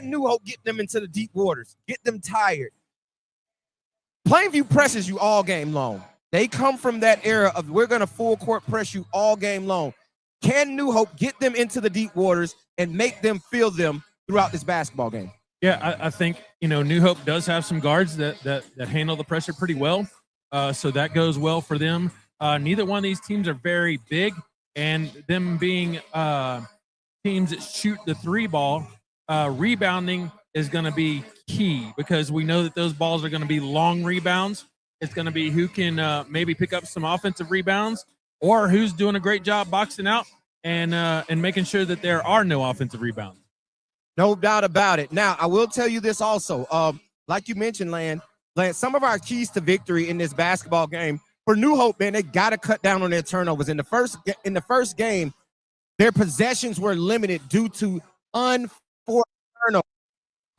New Hope get them into the deep waters, get them tired. Plainview presses you all game long. They come from that era of we're going to full court press you all game long. Can New Hope get them into the deep waters and make them feel them throughout this basketball game? Yeah, I think New Hope does have some guards that handle the pressure pretty well, so that goes well for them. Neither one of these teams are very big, and them being teams that shoot the three ball, rebounding is going to be key because we know that those balls are going to be long rebounds. It's going to be who can maybe pick up some offensive rebounds or who's doing a great job boxing out and making sure that there are no offensive rebounds. No doubt about it. Now, I will tell you this also. Like you mentioned, Lance, some of our keys to victory in this basketball game for New Hope, man, they got to cut down on their turnovers. In the first game, their possessions were limited due to unforced turnovers.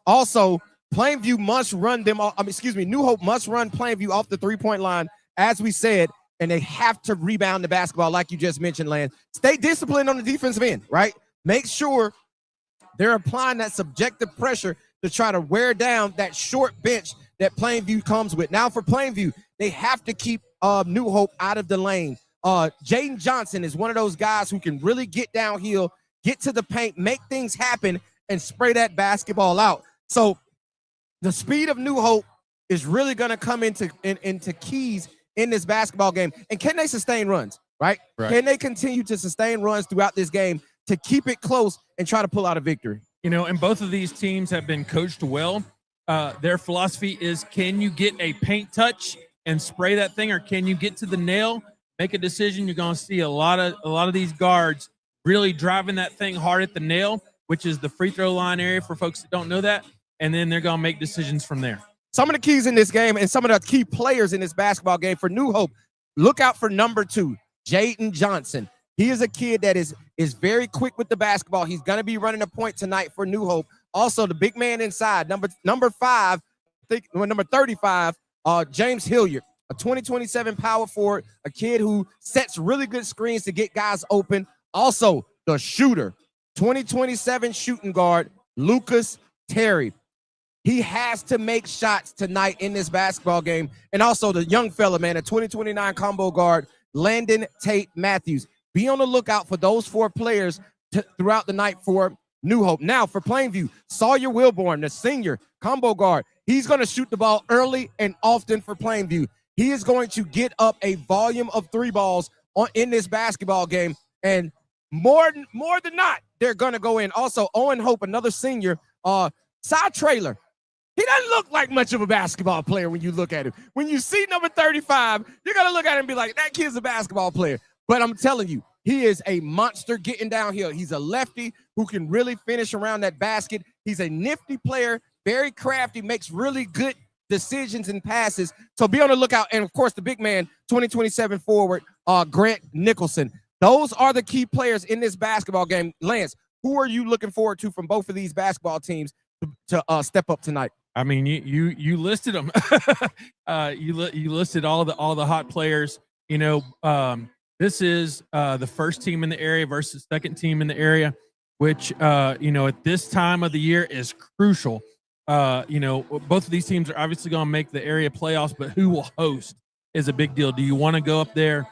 Also, Plainview must run them off. New Hope must run Plainview off the three-point line, as we said, and they have to rebound the basketball, like you just mentioned, Lance. Stay disciplined on the defensive end, right? Make sure they're applying that subjective pressure to try to wear down that short bench that Plainview comes with. Now, for Plainview, they have to keep New Hope out of the lane. Jaden Johnson is one of those guys who can really get downhill, get to the paint, make things happen, and spray that basketball out. So the speed of New Hope is really going to come into keys in this basketball game. And can they sustain runs, right? Can they continue to sustain runs throughout this game to keep it close and try to pull out a victory? And both of these teams have been coached well. Their philosophy is, can you get a paint touch and spray that thing, or can you get to the nail, make a decision? You're going to see a lot of these guards really driving that thing hard at the nail, which is the free throw line area for folks that don't know that. And then they're going to make decisions from there. Some of the keys in this game and some of the key players in this basketball game for New Hope, look out for number 2, Jaden Johnson. He is a kid that is very quick with the basketball. He's going to be running a point tonight for New Hope. Also, the big man inside, number 35, James Hilliard, a 2027 power forward, a kid who sets really good screens to get guys open. Also, the shooter, 2027 shooting guard, Lucas Terry. He has to make shots tonight in this basketball game. And also the young fella, man, a 2029 combo guard, Landon Tate Matthews. Be on the lookout for those 4 players throughout the night for New Hope. Now for Plainview, Sawyer Wilborn, the senior combo guard. He's going to shoot the ball early and often for Plainview. He is going to get up a volume of 3 balls in this basketball game. And more than not, they're going to go in. Also, Owen Hope, another senior, side trailer. He doesn't look like much of a basketball player when you look at him. When you see number 35, you're going to look at him and be like, that kid's a basketball player. But I'm telling you, he is a monster getting downhill. He's a lefty who can really finish around that basket. He's a nifty player, very crafty, makes really good decisions and passes. So be on the lookout. And, of course, the big man, 2027 forward, Grant Nicholson. Those are the key players in this basketball game. Lance, who are you looking forward to from both of these basketball teams to step up tonight? I mean, you listed them. You listed all the hot players. This is the first team in the area versus second team in the area, which at this time of the year is crucial. Both of these teams are obviously going to make the area playoffs, but who will host is a big deal. Do you want to go up there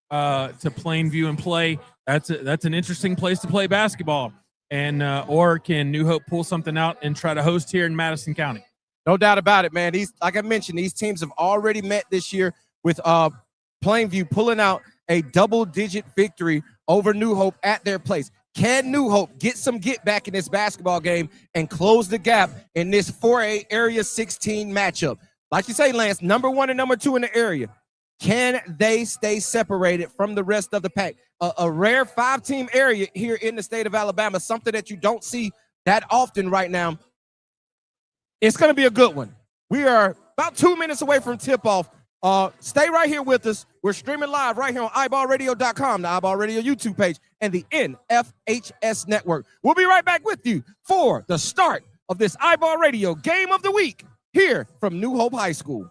to Plainview and play? That's an interesting place to play basketball. And or can New Hope pull something out and try to host here in Madison County? No doubt about it, man. Like I mentioned, these teams have already met this year with Plainview pulling out a double-digit victory over New Hope at their place. Can New Hope get some get back in this basketball game and close the gap in this 4A Area 16 matchup? Like you say, Lance, number 1 and number 2 in the area. Can they stay separated from the rest of the pack? A rare 5-team area here in the state of Alabama, something that you don't see that often right now. It's going to be a good one. We are about 2 minutes away from tip-off. Stay right here with us. We're streaming live right here on iBallRadio.com, the iBall Radio YouTube page, and the NFHS Network. We'll be right back with you for the start of this iBall Radio Game of the Week here from New Hope High School.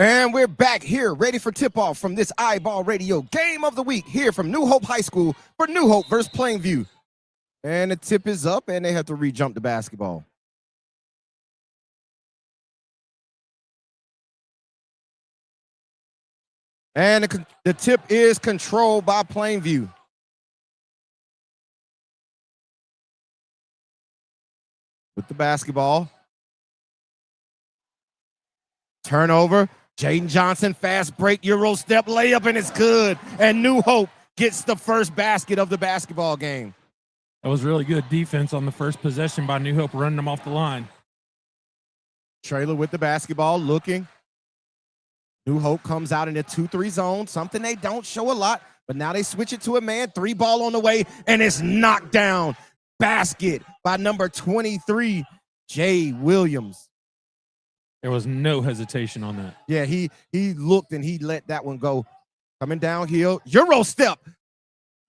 And we're back here, ready for tip-off from this iBall Radio Game of the Week here from New Hope High School for New Hope versus Plainview. And the tip is up, and they have to re-jump the basketball. And the tip is controlled by Plainview. With the basketball. Turnover. Jaden Johnson, fast break, Euro step, layup, and it's good. And New Hope gets the first basket of the basketball game. That was really good defense on the first possession by New Hope, running them off the line. Trailer with the basketball, looking. New Hope comes out in a 2-3 zone, something they don't show a lot, but now they switch it to a man, 3 ball on the way, and it's knocked down. Basket by number 23, Jay Williams. There was no hesitation on that. Yeah, he looked and he let that one go. Coming downhill, Euro step.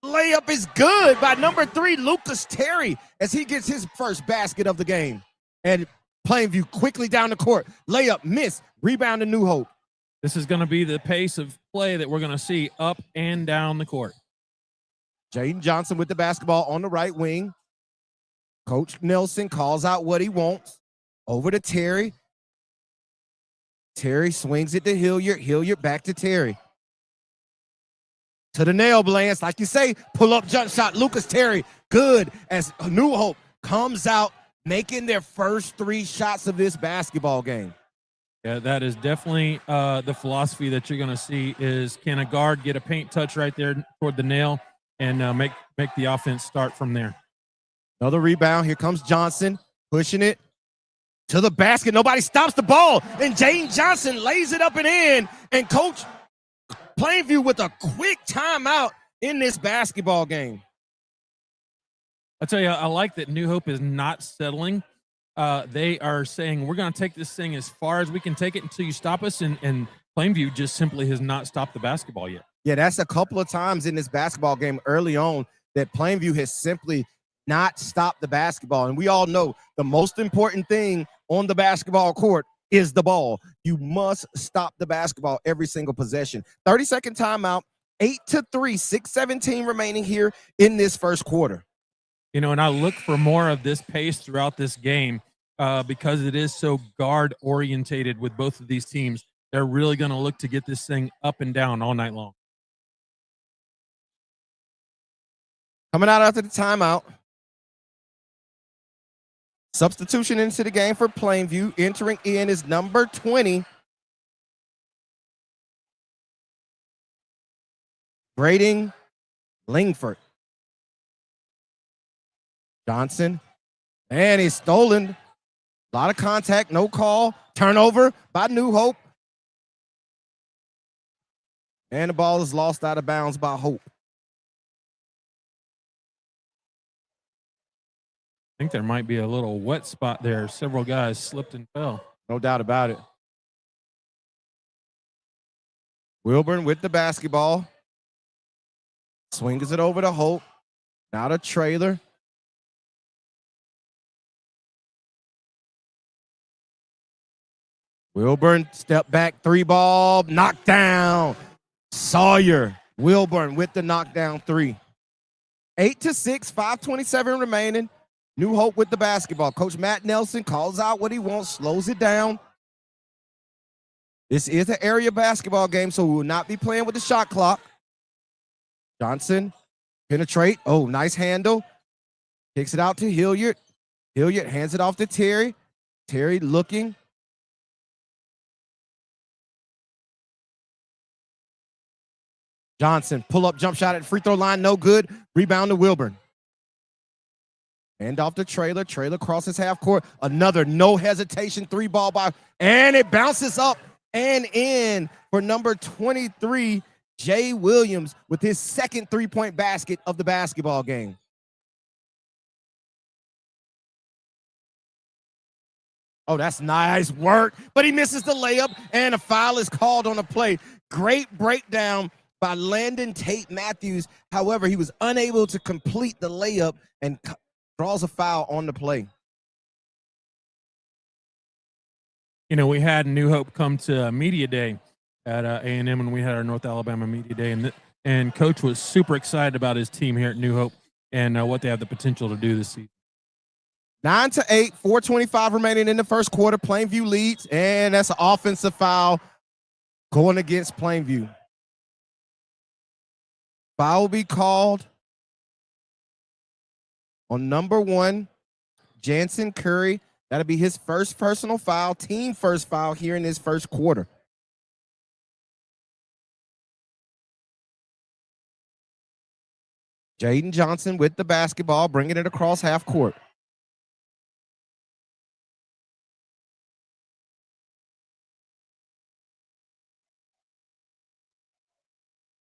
Layup is good by number 3, Lucas Terry, as he gets his first basket of the game. And Plainview quickly down the court. Layup, miss, rebound to New Hope. This is going to be the pace of play that we're going to see up and down the court. Jaden Johnson with the basketball on the right wing. Coach Nelson calls out what he wants. Over to Terry. Terry swings it to Hilliard. Hilliard back to Terry. To the nail, Lance. Like you say, pull up jump shot. Lucas Terry, good as New Hope comes out, making their first 3 shots of this basketball game. Yeah, that is definitely the philosophy that you're going to see is, can a guard get a paint touch right there toward the nail and make the offense start from there. Another rebound. Here comes Johnson pushing it to the basket. Nobody stops the ball. And Jaden Johnson lays it up and in. And Coach Plainview with a quick timeout in this basketball game. I tell you, I like that New Hope is not settling. They are saying, we're going to take this thing as far as we can take it until you stop us. And Plainview just simply has not stopped the basketball yet. Yeah, that's a couple of times in this basketball game early on that Plainview has simply not stopped the basketball. And we all know the most important thing on the basketball court is the ball. You must stop the basketball every single possession. 30-second timeout, 8-3, 6:17 remaining here in this first quarter. You know, and I look for more of this pace throughout this game because it is so guard orientated with both of these teams. They're really going to look to get this thing up and down all night long. Coming out after the timeout. Substitution into the game for Plainview. Entering in is number 20. Braden Lingford. Johnson. And he's stolen. A lot of contact, no call. Turnover by New Hope. And the ball is lost out of bounds by Hope. I think there might be a little wet spot there. Several guys slipped and fell. No doubt about it. Wilburn with the basketball. Swings it over to Hope. Now to Trailer. Wilburn, step back, 3 ball, knocked down. Sawyer, Wilburn with the knockdown 3. 8-6, 5:27 remaining. New Hope with the basketball. Coach Matt Nelson calls out what he wants, slows it down. This is an area basketball game, so we will not be playing with the shot clock. Johnson, penetrate. Oh, nice handle. Kicks it out to Hilliard. Hilliard hands it off to Terry. Terry looking. Johnson, pull-up jump shot at free throw line, no good. Rebound to Wilburn. Hand off to Trailer. Trailer crosses half court. Another no hesitation 3 ball by, and it bounces up and in for number 23, Jay Williams, with his second 3-point basket of the basketball game. Oh, that's nice work, but he misses the layup, and a foul is called on the play. Great breakdown by Landon Tate Matthews. However, he was unable to complete the layup and draws a foul on the play. you know, we had New Hope come to media day at A&M when we had our North Alabama media day, and Coach was super excited about his team here at New Hope and what they have the potential to do this season. 9-8, 4:25 remaining in the first quarter. Plainview leads, and that's an offensive foul going against Plainview. Foul will be called on number 1, Jansen Curry. That'll be his first personal foul, team first foul here in this first quarter. Jaden Johnson with the basketball, bringing it across half court.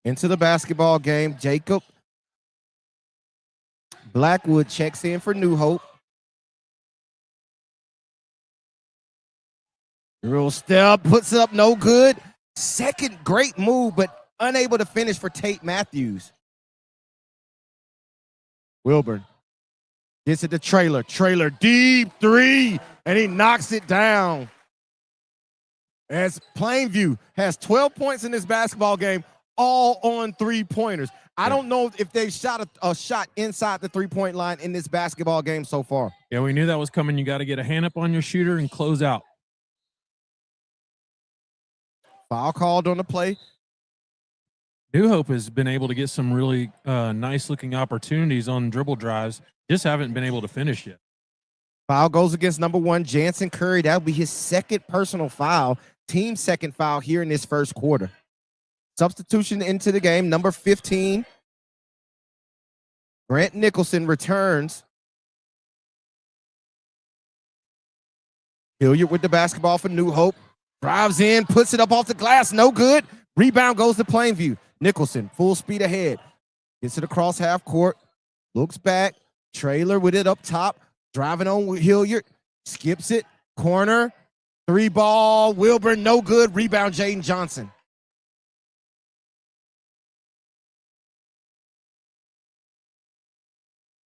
Into the basketball game, Jacob Blackwood checks in for New Hope. Real step, puts it up, no good. Second great move, but unable to finish for Tate Matthews. Wilburn gets it to Trailer. Trailer, deep three, and he knocks it down. As Plainview has 12 points in this basketball game, all on three-pointers. I don't know if they've shot a shot inside the three-point line in this basketball game so far. Yeah, we knew that was coming. You got to get a hand up on your shooter and close out. Foul called on the play. New Hope has been able to get some really nice-looking opportunities on dribble drives. Just haven't been able to finish yet. Foul goes against number 1, Jansen Curry. That'll be his second personal foul, team second foul here in this first quarter. Substitution into the game, number 15. Grant Nicholson returns. Hilliard with the basketball for New Hope. Drives in, puts it up off the glass, no good. Rebound goes to Plainview. Nicholson, full speed ahead. Gets it across half court. Looks back. Trailer with it up top. Driving on Hilliard. Skips it. Corner. 3-ball. Wilburn, no good. Rebound, Jaden Johnson.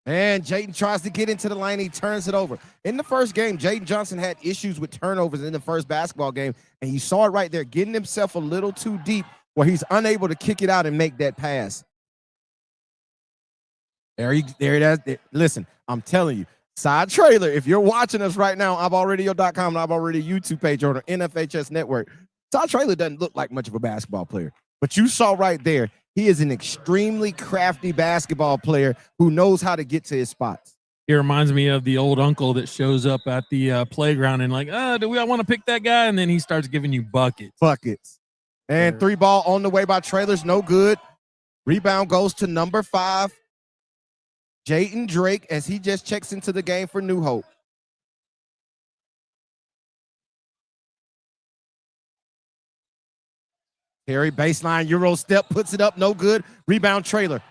And Jaden tries to get into the lane. He turns it over. In the first game, Jaden Johnson had issues with turnovers in the first basketball game, and you saw it right there, getting himself a little too deep where he's unable to kick it out and make that pass. There it is. Listen, I'm telling you, Side Trailer, if you're watching us right now, iBallRadio.com and iBall Radio YouTube page or the NFHS Network, Side Trailer doesn't look like much of a basketball player. But you saw right there, he is an extremely crafty basketball player who knows how to get to his spots. It reminds me of the old uncle that shows up at the playground and like, do we want to pick that guy? And then he starts giving you buckets. And 3-ball on the way by Trailers, no good. Rebound goes to number 5, Jayden Drake, as he just checks into the game for New Hope. Terry, baseline, Euro step, puts it up, no good. Rebound, Trailer.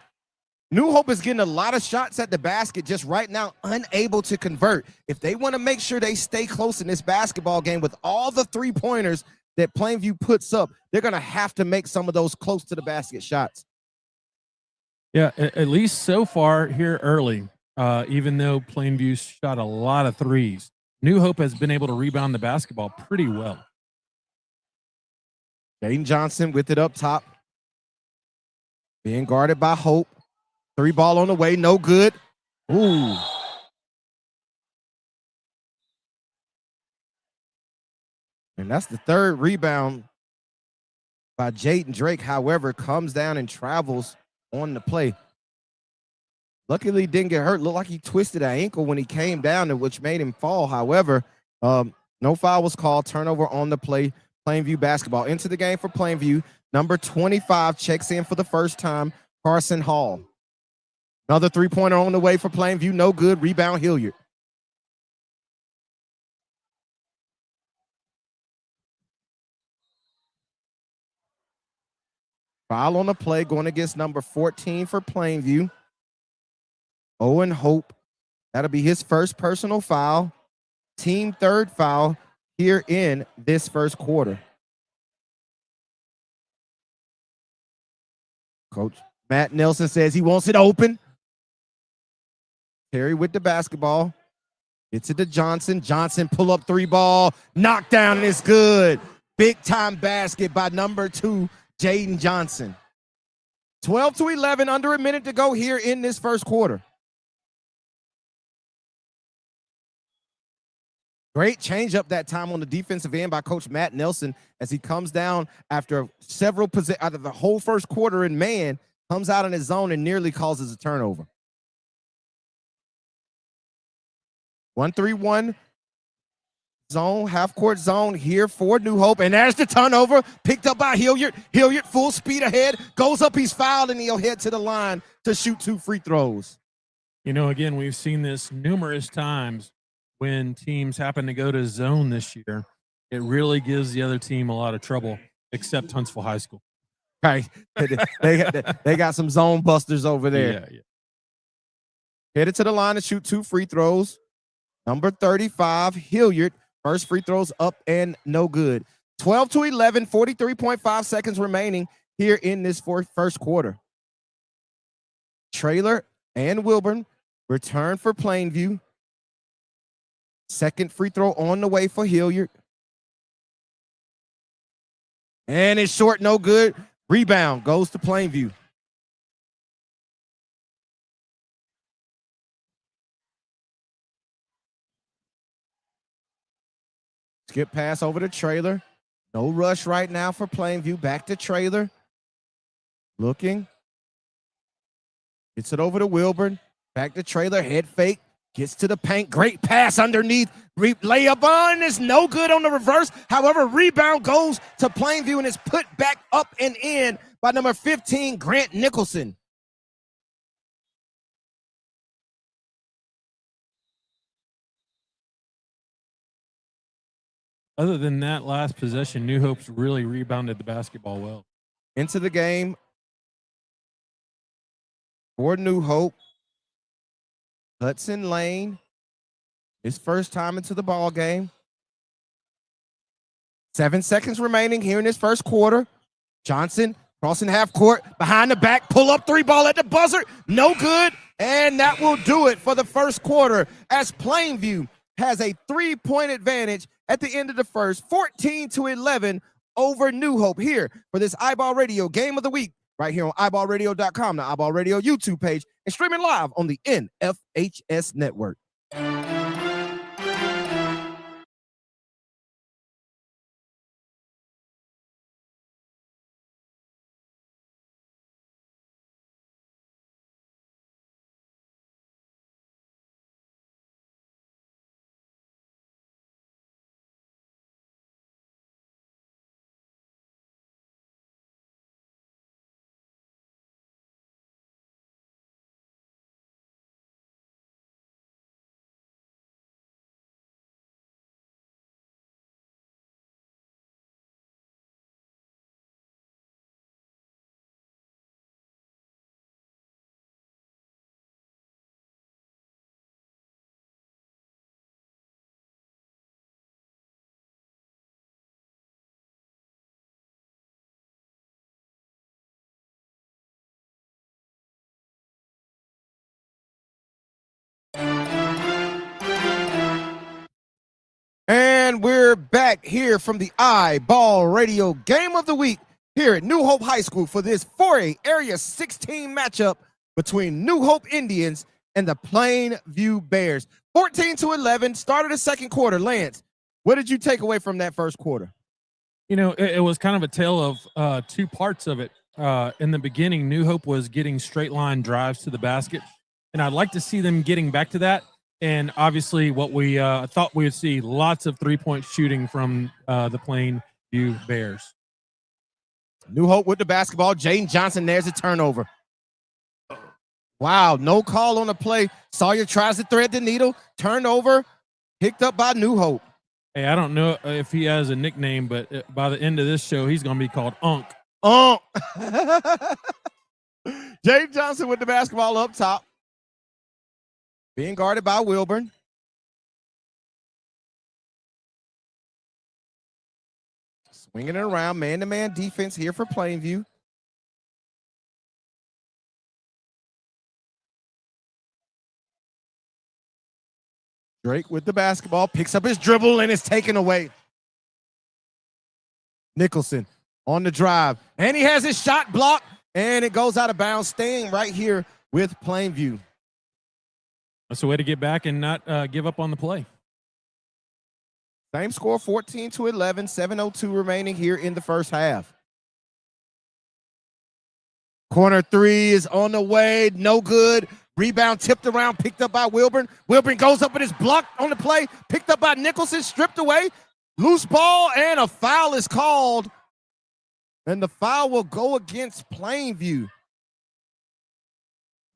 New Hope is getting a lot of shots at the basket, just right now unable to convert. If they want to make sure they stay close in this basketball game with all the three-pointers that Plainview puts up, they're going to have to make some of those close to the basket shots. Yeah, at least so far here early, even though Plainview shot a lot of threes, New Hope has been able to rebound the basketball pretty well. Jaden Johnson with it up top. Being guarded by Hope. 3-ball on the way, no good. Ooh. And that's the third rebound by Jayden Drake. However, comes down and travels on the play. Luckily, didn't get hurt. Looked like he twisted an ankle when he came down, which made him fall. However, no foul was called. Turnover on the play. Plainview basketball. Into the game for Plainview. Number 25 checks in for the first time. Carson Hall. Another three-pointer on the way for Plainview. No good. Rebound, Hilliard. Foul on the play going against number 14 for Plainview. Owen Hope. That'll be his first personal foul. Team third foul here in this first quarter. Coach Matt Nelson says he wants it open. Terry with the basketball. Gets it to Johnson. Johnson pull up 3-ball, knock down, and it's good. Big time basket by number 2, Jaden Johnson. 12-11, under a minute to go here in this first quarter. Great change up that time on the defensive end by Coach Matt Nelson as he comes down after several out of the whole first quarter in man, comes out in his zone and nearly causes a turnover. 1-3-1 zone, half-court zone here for New Hope. And there's the turnover, picked up by Hilliard. Hilliard full speed ahead, goes up, he's fouled, and he'll head to the line to shoot 2 free throws. You know, again, we've seen this numerous times when teams happen to go to zone this year. It really gives the other team a lot of trouble, except Huntsville High School. Right. they got some zone busters over there. Yeah. Headed to the line to shoot 2 free throws. Number 35, Hilliard. First free throws up and no good. 12-11, 43.5 seconds remaining here in this first quarter. Traylor and Wilburn return for Plainview. Second free throw on the way for Hilliard. And it's short, no good. Rebound goes to Plainview. Skip pass over to Traylor. No rush right now for Plainview. Back to Traylor. Looking. Gets it over to Wilburn. Back to Traylor. Head fake. Gets to the paint. Great pass underneath. Layup on is no good on the reverse. However, rebound goes to Plainview and is put back up and in by number 15, Grant Nicholson. Other than that last possession, New Hope's really rebounded the basketball well. Into the game for New Hope. Hudson Lane, his first time into the ball game. 7 seconds remaining here in this first quarter. Johnson crossing half court, behind the back, pull up 3-ball at the buzzer, no good, and that will do it for the first quarter as Plainview has a 3-point advantage at the end of the first, 14-11 over New Hope here for this iBall Radio Game of the Week, right here on iBallRadio.com, the iBall Radio YouTube page, and streaming live on the NFHS Network. And we're back here from the iBall Radio Game of the Week here at New Hope High School for this 4A Area 16 matchup between New Hope Indians and the Plainview Bears. 14-11, started the second quarter. Lance, what did you take away from that first quarter? You know, it was kind of a tale of 2 parts of it. In the beginning, New Hope was getting straight line drives to the basket, and I'd like to see them getting back to that. And obviously what we thought we would see, lots of 3-point shooting from the Plainview Bears. New Hope with the basketball. Jaden Johnson, there's a turnover. Wow, no call on the play. Sawyer tries to thread the needle. Turnover, picked up by New Hope. Hey, I don't know if he has a nickname, but by the end of this show, he's going to be called Unk. Unk. Jaden Johnson with the basketball up top. Being guarded by Wilburn. Swinging it around, man-to-man defense here for Plainview. Drake with the basketball, picks up his dribble, and it's taken away. Nicholson on the drive, and he has his shot blocked, and it goes out of bounds, staying right here with Plainview. That's a way to get back and not give up on the play. Same score, 14-11, 7:02 remaining here in the first half. Corner three is on the way, no good. Rebound tipped around, picked up by Wilburn. Wilburn goes up and is blocked on the play, picked up by Nicholson, stripped away. Loose ball, and a foul is called. And the foul will go against Plainview.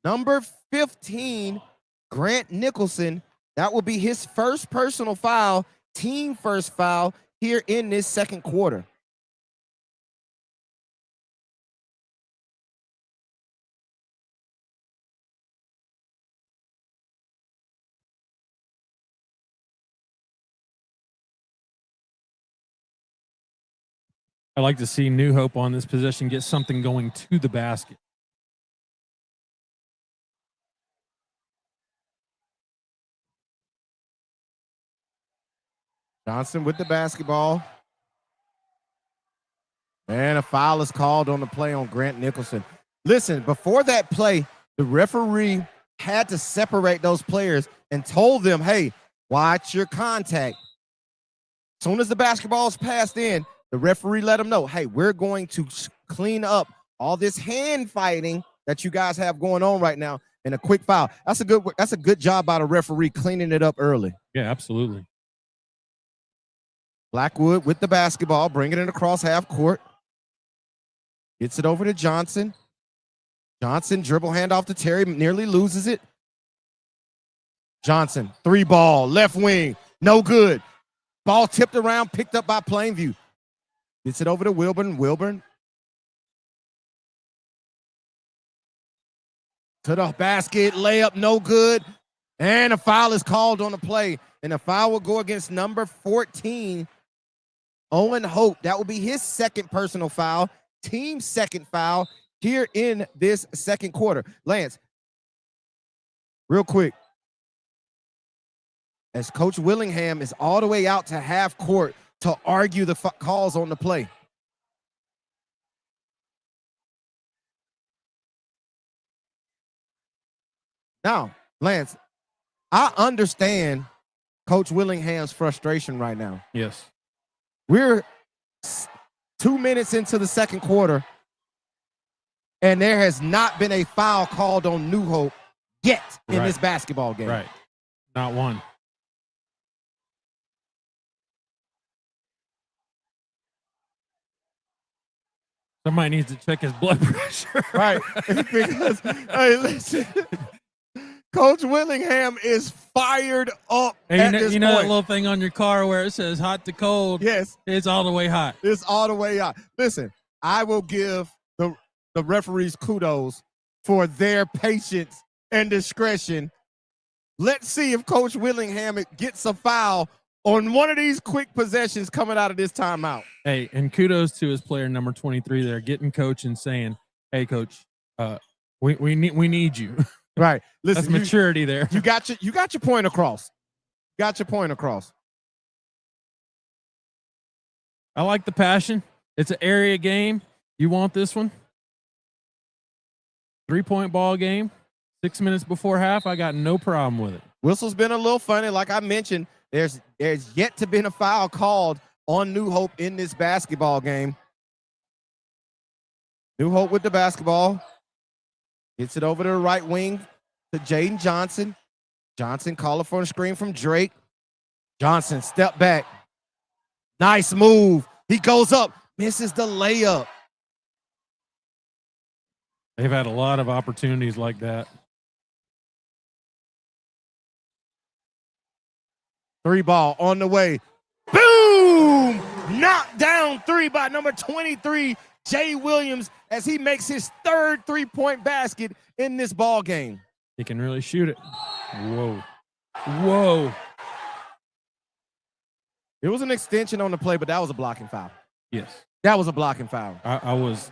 Number 15, Grant Nicholson. That will be his first personal foul, team first foul here in this second quarter. I like to see New Hope on this possession get something going to the basket. Johnson with the basketball. And a foul is called on the play on Grant Nicholson. Listen, before that play, the referee had to separate those players and told them, hey, watch your contact. As soon as the basketball is passed in, the referee let them know, hey, we're going to clean up all this hand fighting that you guys have going on right now in a quick foul. That's a good job by the referee cleaning it up early. Yeah, absolutely. Blackwood with the basketball, bringing it across half court. Gets it over to Johnson. Johnson dribble handoff to Terry, nearly loses it. Johnson, three ball, left wing, no good. Ball tipped around, picked up by Plainview. Gets it over to Wilburn. Wilburn to the basket, layup, no good. And a foul is called on the play. And the foul will go against number 14, Owen Hope. That will be his second personal foul, team second foul here in this second quarter. Lance, real quick, as Coach Willingham is all the way out to half court to argue the calls on the play. Now, Lance, I understand Coach Willingham's frustration right now. Yes. We're 2 minutes into the second quarter, and there has not been a foul called on New Hope yet in this basketball game. Right. Not one. Somebody needs to check his blood pressure. Right. Because, hey, listen, Coach Willingham is fired up at this you know point. that little thing on your car where it says hot to cold? Yes. It's all the way hot. It's all the way out. Listen, I will give the referees kudos for their patience and discretion. Let's see if Coach Willingham gets a foul on one of these quick possessions coming out of this timeout. Hey, and kudos to his player number 23 there, getting coach and saying, hey, coach, we need you. Right. Listen, that's maturity there. You got your point across. Got your point across. I like the passion. It's an area game. You want this one? 3-point ball game. 6 minutes before half. I got no problem with it. Whistle's been a little funny. Like I mentioned, there's yet to been a foul called on New Hope in this basketball game. New Hope with the basketball. Gets it over to the right wing to Jaden Johnson. Johnson calling for a screen from Drake. Johnson, step back. Nice move. He goes up, misses the layup. They've had a lot of opportunities like that. Three ball on the way. Boom! Knocked down three by number 23, Jay Williams, as he makes his third three-point basket in this ball game. He can really shoot it. Whoa. Whoa. It was an extension on the play, but that was a blocking foul. Yes. That was a blocking foul. I was.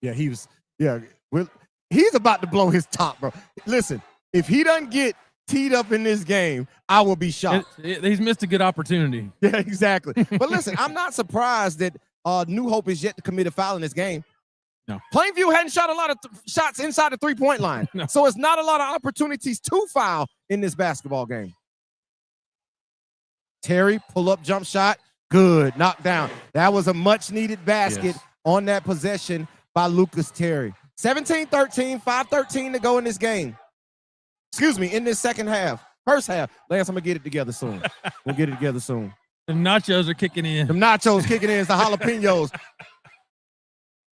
Yeah, he's about to blow his top, bro. Listen, if he doesn't get teed up in this game, I will be shocked. He's missed a good opportunity. Yeah, exactly. But listen, I'm not surprised that New Hope is yet to commit a foul in this game. No. Plainview hadn't shot a lot of shots inside the three-point line. No. So it's not a lot of opportunities to foul in this basketball game. Terry, pull-up jump shot. Good. Knocked down. That was a much-needed basket on that possession by Lucas Terry. 17-13, 5:13 to go in this game. Excuse me, in this second half. First half. Lance, I'm going to get it together soon. We'll get it together soon. The nachos are kicking in. The nachos kicking in. It's the jalapenos.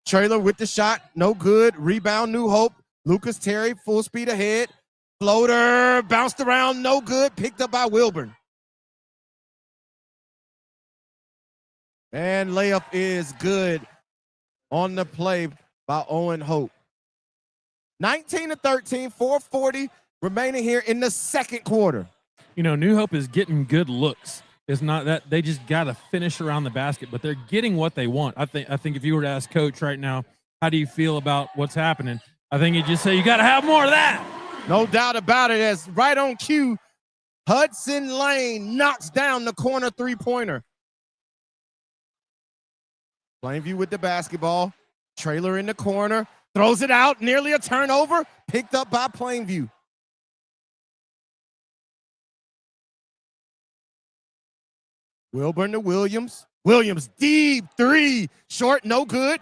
Trailer with the shot. No good. Rebound, New Hope. Lucas Terry, full speed ahead. Floater, bounced around. No good. Picked up by Wilburn. And layup is good on the play by Owen Hope. 19-13, 4:40 remaining here in the second quarter. You know, New Hope is getting good looks. It's not that they just got to finish around the basket, but they're getting what they want. I think if you were to ask Coach right now, how do you feel about what's happening? I think he'd just say, you got to have more of that. No doubt about it. As right on cue, Hudson Lane knocks down the corner three-pointer. Plainview with the basketball. Trailer in the corner. Throws it out. Nearly a turnover. Picked up by Plainview. Wilburn to Williams. Williams, deep three. Short, no good.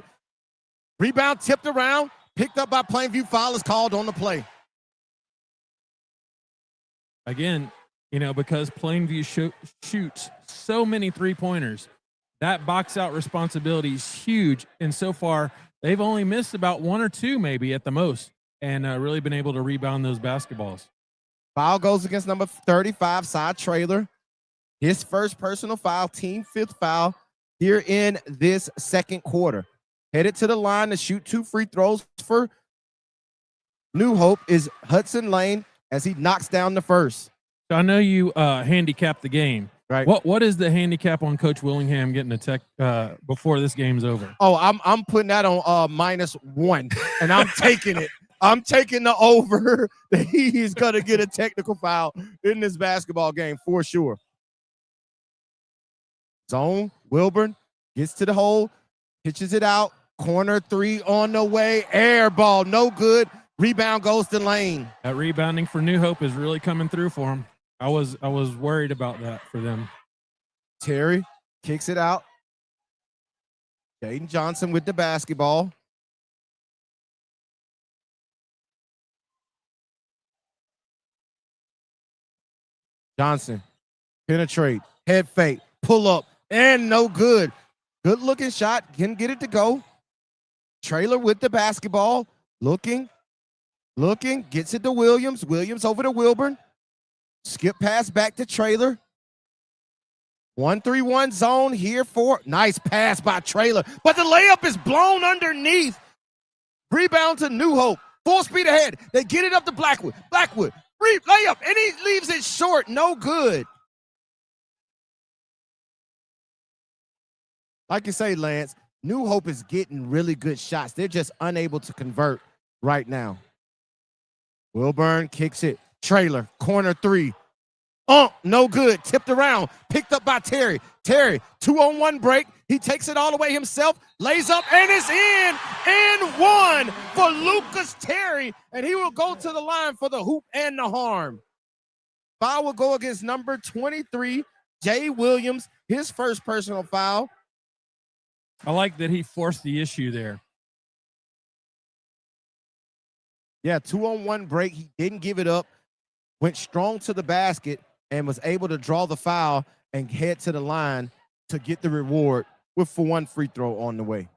Rebound tipped around. Picked up by Plainview. Foul is called on the play. Again, you know, because Plainview shoots so many three-pointers, that box out responsibility is huge. And so far, they've only missed about one or two maybe at the most and really been able to rebound those basketballs. Foul goes against number 35, Side Trailer. His first personal foul, team fifth foul here in this second quarter. Headed to the line to shoot 2 free throws for New Hope is Hudson Lane as he knocks down the first. So I know you handicapped the game. Right. What is the handicap on Coach Willingham getting a tech before this game's over? Oh, I'm putting that on -1, and I'm taking it. I'm taking the over that he's gonna get a technical foul in this basketball game for sure. Zone, Wilburn gets to the hole, pitches it out, corner three on the way, air ball, no good. Rebound goes to Lane. That rebounding for New Hope is really coming through for him. I was worried about that for them. Terry kicks it out. Jaden Johnson with the basketball. Johnson, penetrate, head fake, pull up, and no good. Good looking shot, can get it to go. Trailer with the basketball, looking, gets it to Williams. Williams over to Wilburn. Skip pass back to Trailer. 1-3-1 zone here for, nice pass by Trailer, but the layup is blown underneath. Rebound to New Hope, full speed ahead. They get it up to Blackwood. Layup, and he leaves it short, no good. Like you say, Lance, New Hope is getting really good shots. They're just unable to convert right now. Wilburn kicks it. Trailer, corner three. No good. Tipped around. Picked up by Terry. Terry, 2-on-1 break. He takes it all the way himself. Lays up and is in. And one for Lucas Terry. And he will go to the line for the hoop and the harm. Foul will go against number 23, Jay Williams. His first personal foul. I like that he forced the issue there. Yeah, 2-on-1 break. He didn't give it up. Went strong to the basket and was able to draw the foul and head to the line to get the reward with one free throw on the way.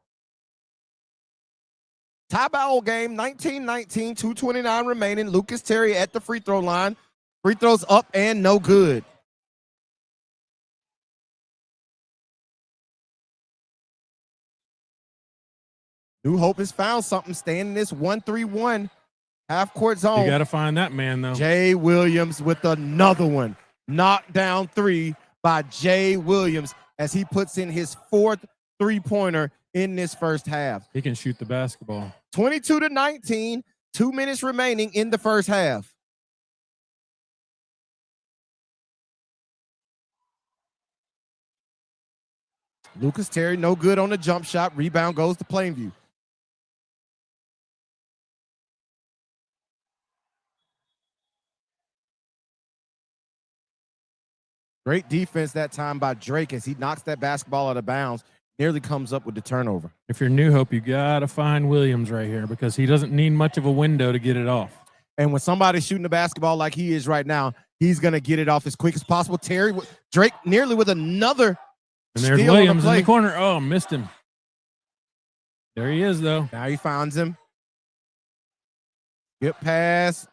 Tie ball game, 19-19, 2:29 remaining. Lucas Terry at the free throw line. Free throws up and no good. New Hope has found something, staying in this 1-3-1 half-court zone. You got to find that man, though. Jay Williams with another one. Knockdown three by Jay Williams as he puts in his fourth three-pointer in this first half. He can shoot the basketball. 22-19, 2 minutes remaining in the first half. Lucas Terry, no good on the jump shot. Rebound goes to Plainview. Great defense that time by Drake as he knocks that basketball out of bounds, nearly comes up with the turnover. If you're New Hope, you got to find Williams right here because he doesn't need much of a window to get it off. And when somebody's shooting the basketball like he is right now, he's going to get it off as quick as possible. Drake nearly with another and there's steal Williams on the in the corner. Oh, missed him. There he is, though. Now he finds him. Good pass.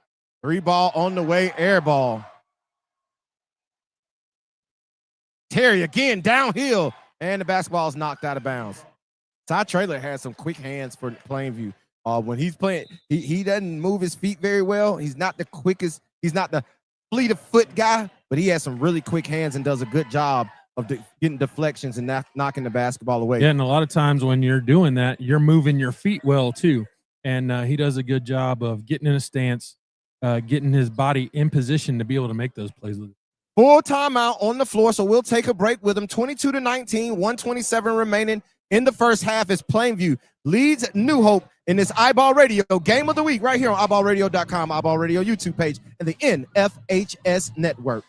3-ball on the way. Air ball. Terry again downhill. And the basketball is knocked out of bounds. Ty Traylor has some quick hands for Plainview. When he's playing, he doesn't move his feet very well. He's not the quickest. He's not the fleet of foot guy, but he has some really quick hands and does a good job of getting deflections and knocking the basketball away. Yeah, and a lot of times when you're doing that, you're moving your feet well too. And he does a good job of getting in a stance, getting his body in position to be able to make those plays. Full timeout on the floor, so we'll take a break with them. 22-19, 127 remaining in the first half as Plainview leads New Hope in this iBall Radio Game of the Week right here on iBallRadio.com, iBall Radio YouTube page, and the NFHS Network.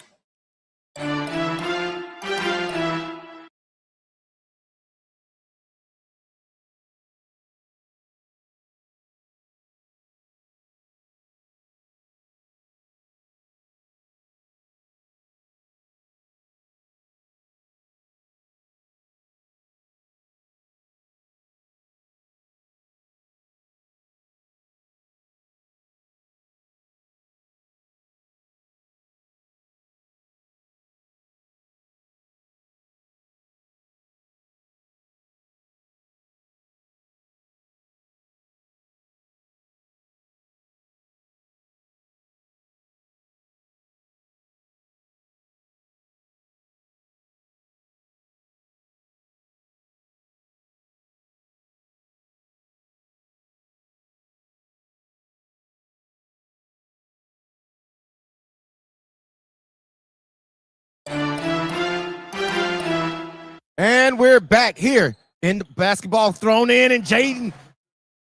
And we're back here in the basketball thrown in, and Jaden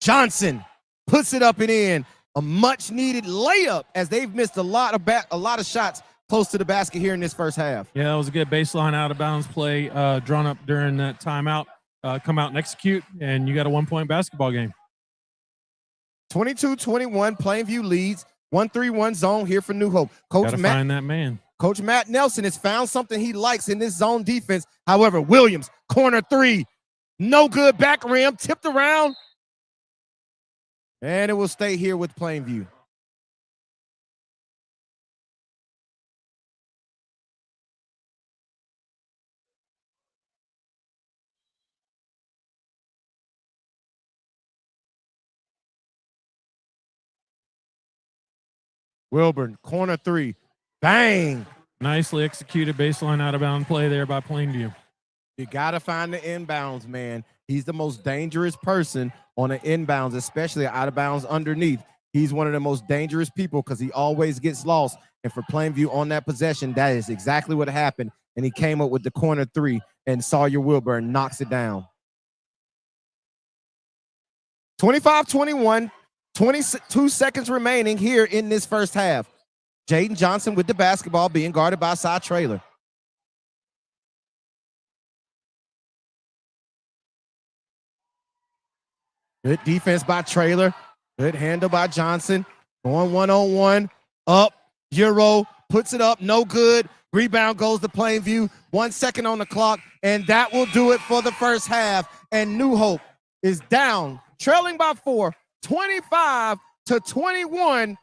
Johnson puts it up and in. A much needed layup as they've missed a lot of shots close to the basket here in this first half. Yeah, that was a good baseline out of bounds play drawn up during that timeout. Come out and execute, and you got a 1-point basketball game. 22-21, Plainview leads. 1-3-1 zone here for New Hope. Gotta find that man. Coach Matt Nelson has found something he likes in this zone defense. However, Williams, corner three, no good, back rim, tipped around. And it will stay here with Plainview. Wilburn, corner three, bang. Nicely executed baseline out of bound play there by Plainview. You got to find the inbounds, man. He's the most dangerous person on the inbounds, especially out of bounds underneath. He's one of the most dangerous people because he always gets lost. And for Plainview on that possession, that is exactly what happened. And he came up with the corner three, and Sawyer Wilburn knocks it down. 25-21, 22 seconds remaining here in this first half. Jaden Johnson with the basketball being guarded by Ty Traylor. Good defense by Traylor. Good handle by Johnson. Going one-on-one. Up. Euro. Puts it up. No good. Rebound goes to Plainview. 1 second on the clock. And that will do it for the first half. And New Hope is down, trailing by 4, 25-21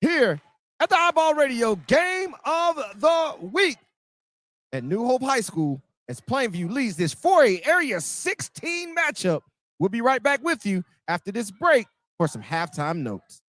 here at the iBall Radio Game of the Week at New Hope High School as Plainview leads this 4A Area 16 matchup. We'll be right back with you after this break for some halftime notes.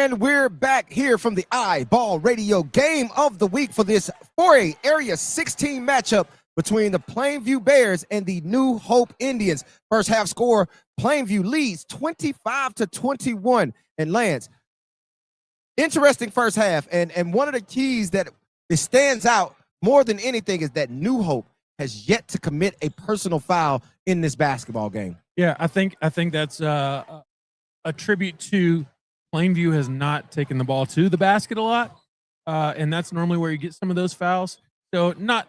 And we're back here from the iBall Radio Game of the Week for this 4A Area 16 matchup between the Plainview Bears and the New Hope Indians. First half score, Plainview leads 25-21. And Lance, interesting first half. And one of the keys that it stands out more than anything is that New Hope has yet to commit a personal foul in this basketball game. Yeah, I think that's a tribute to Plainview has not taken the ball to the basket a lot, and that's normally where you get some of those fouls. So not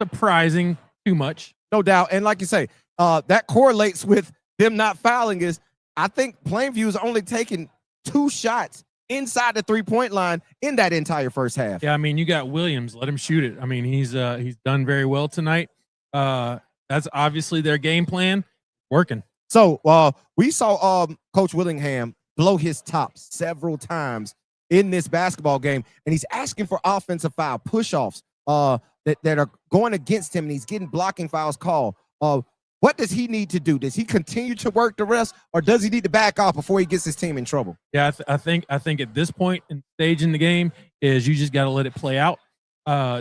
surprising too much. No doubt. And like you say, that correlates with them not fouling is I think Plainview is only taking 2 shots inside the three-point line in that entire first half. Yeah, I mean, you got Williams. Let him shoot it. I mean, he's done very well tonight. That's obviously their game plan working. So we saw Coach Willingham blow his top several times in this basketball game, and he's asking for offensive foul push-offs that are going against him, and he's getting blocking fouls called. What does he need to do? Does he continue to work the rest, or does he need to back off before he gets his team in trouble? Yeah, I think at this point in stage in the game is you just got to let it play out.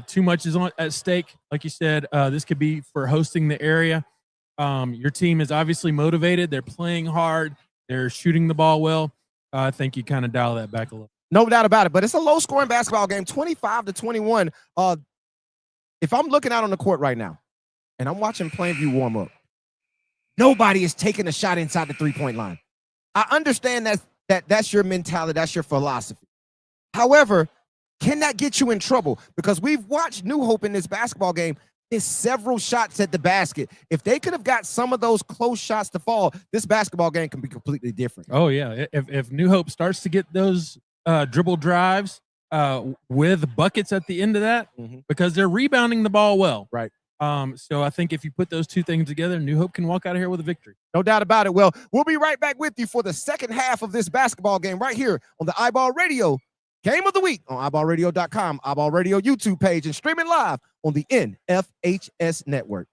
Too much is at stake. Like you said, this could be for hosting the area. Your team is obviously motivated. They're playing hard. They're shooting the ball well. I think you kind of dial that back a little. No doubt about it, but it's a low-scoring basketball game, 25-21. If I'm looking out on the court right now and I'm watching Plainview warm up, nobody is taking a shot inside the three-point line. I understand that's your mentality, that's your philosophy. However, can that get you in trouble? Because we've watched New Hope in this basketball game miss several shots at the basket. If they could have got some of those close shots to fall, this basketball game can be completely different. Oh, yeah. If New Hope starts to get those dribble drives with buckets at the end of that, because they're rebounding the ball well. Right. So I think if you put those two things together, New Hope can walk out of here with a victory. No doubt about it. Well, we'll be right back with you for the second half of this basketball game right here on the iBall Radio Game of the Week on iBallRadio.com, iBall Radio YouTube page, and streaming live on the NFHS Network.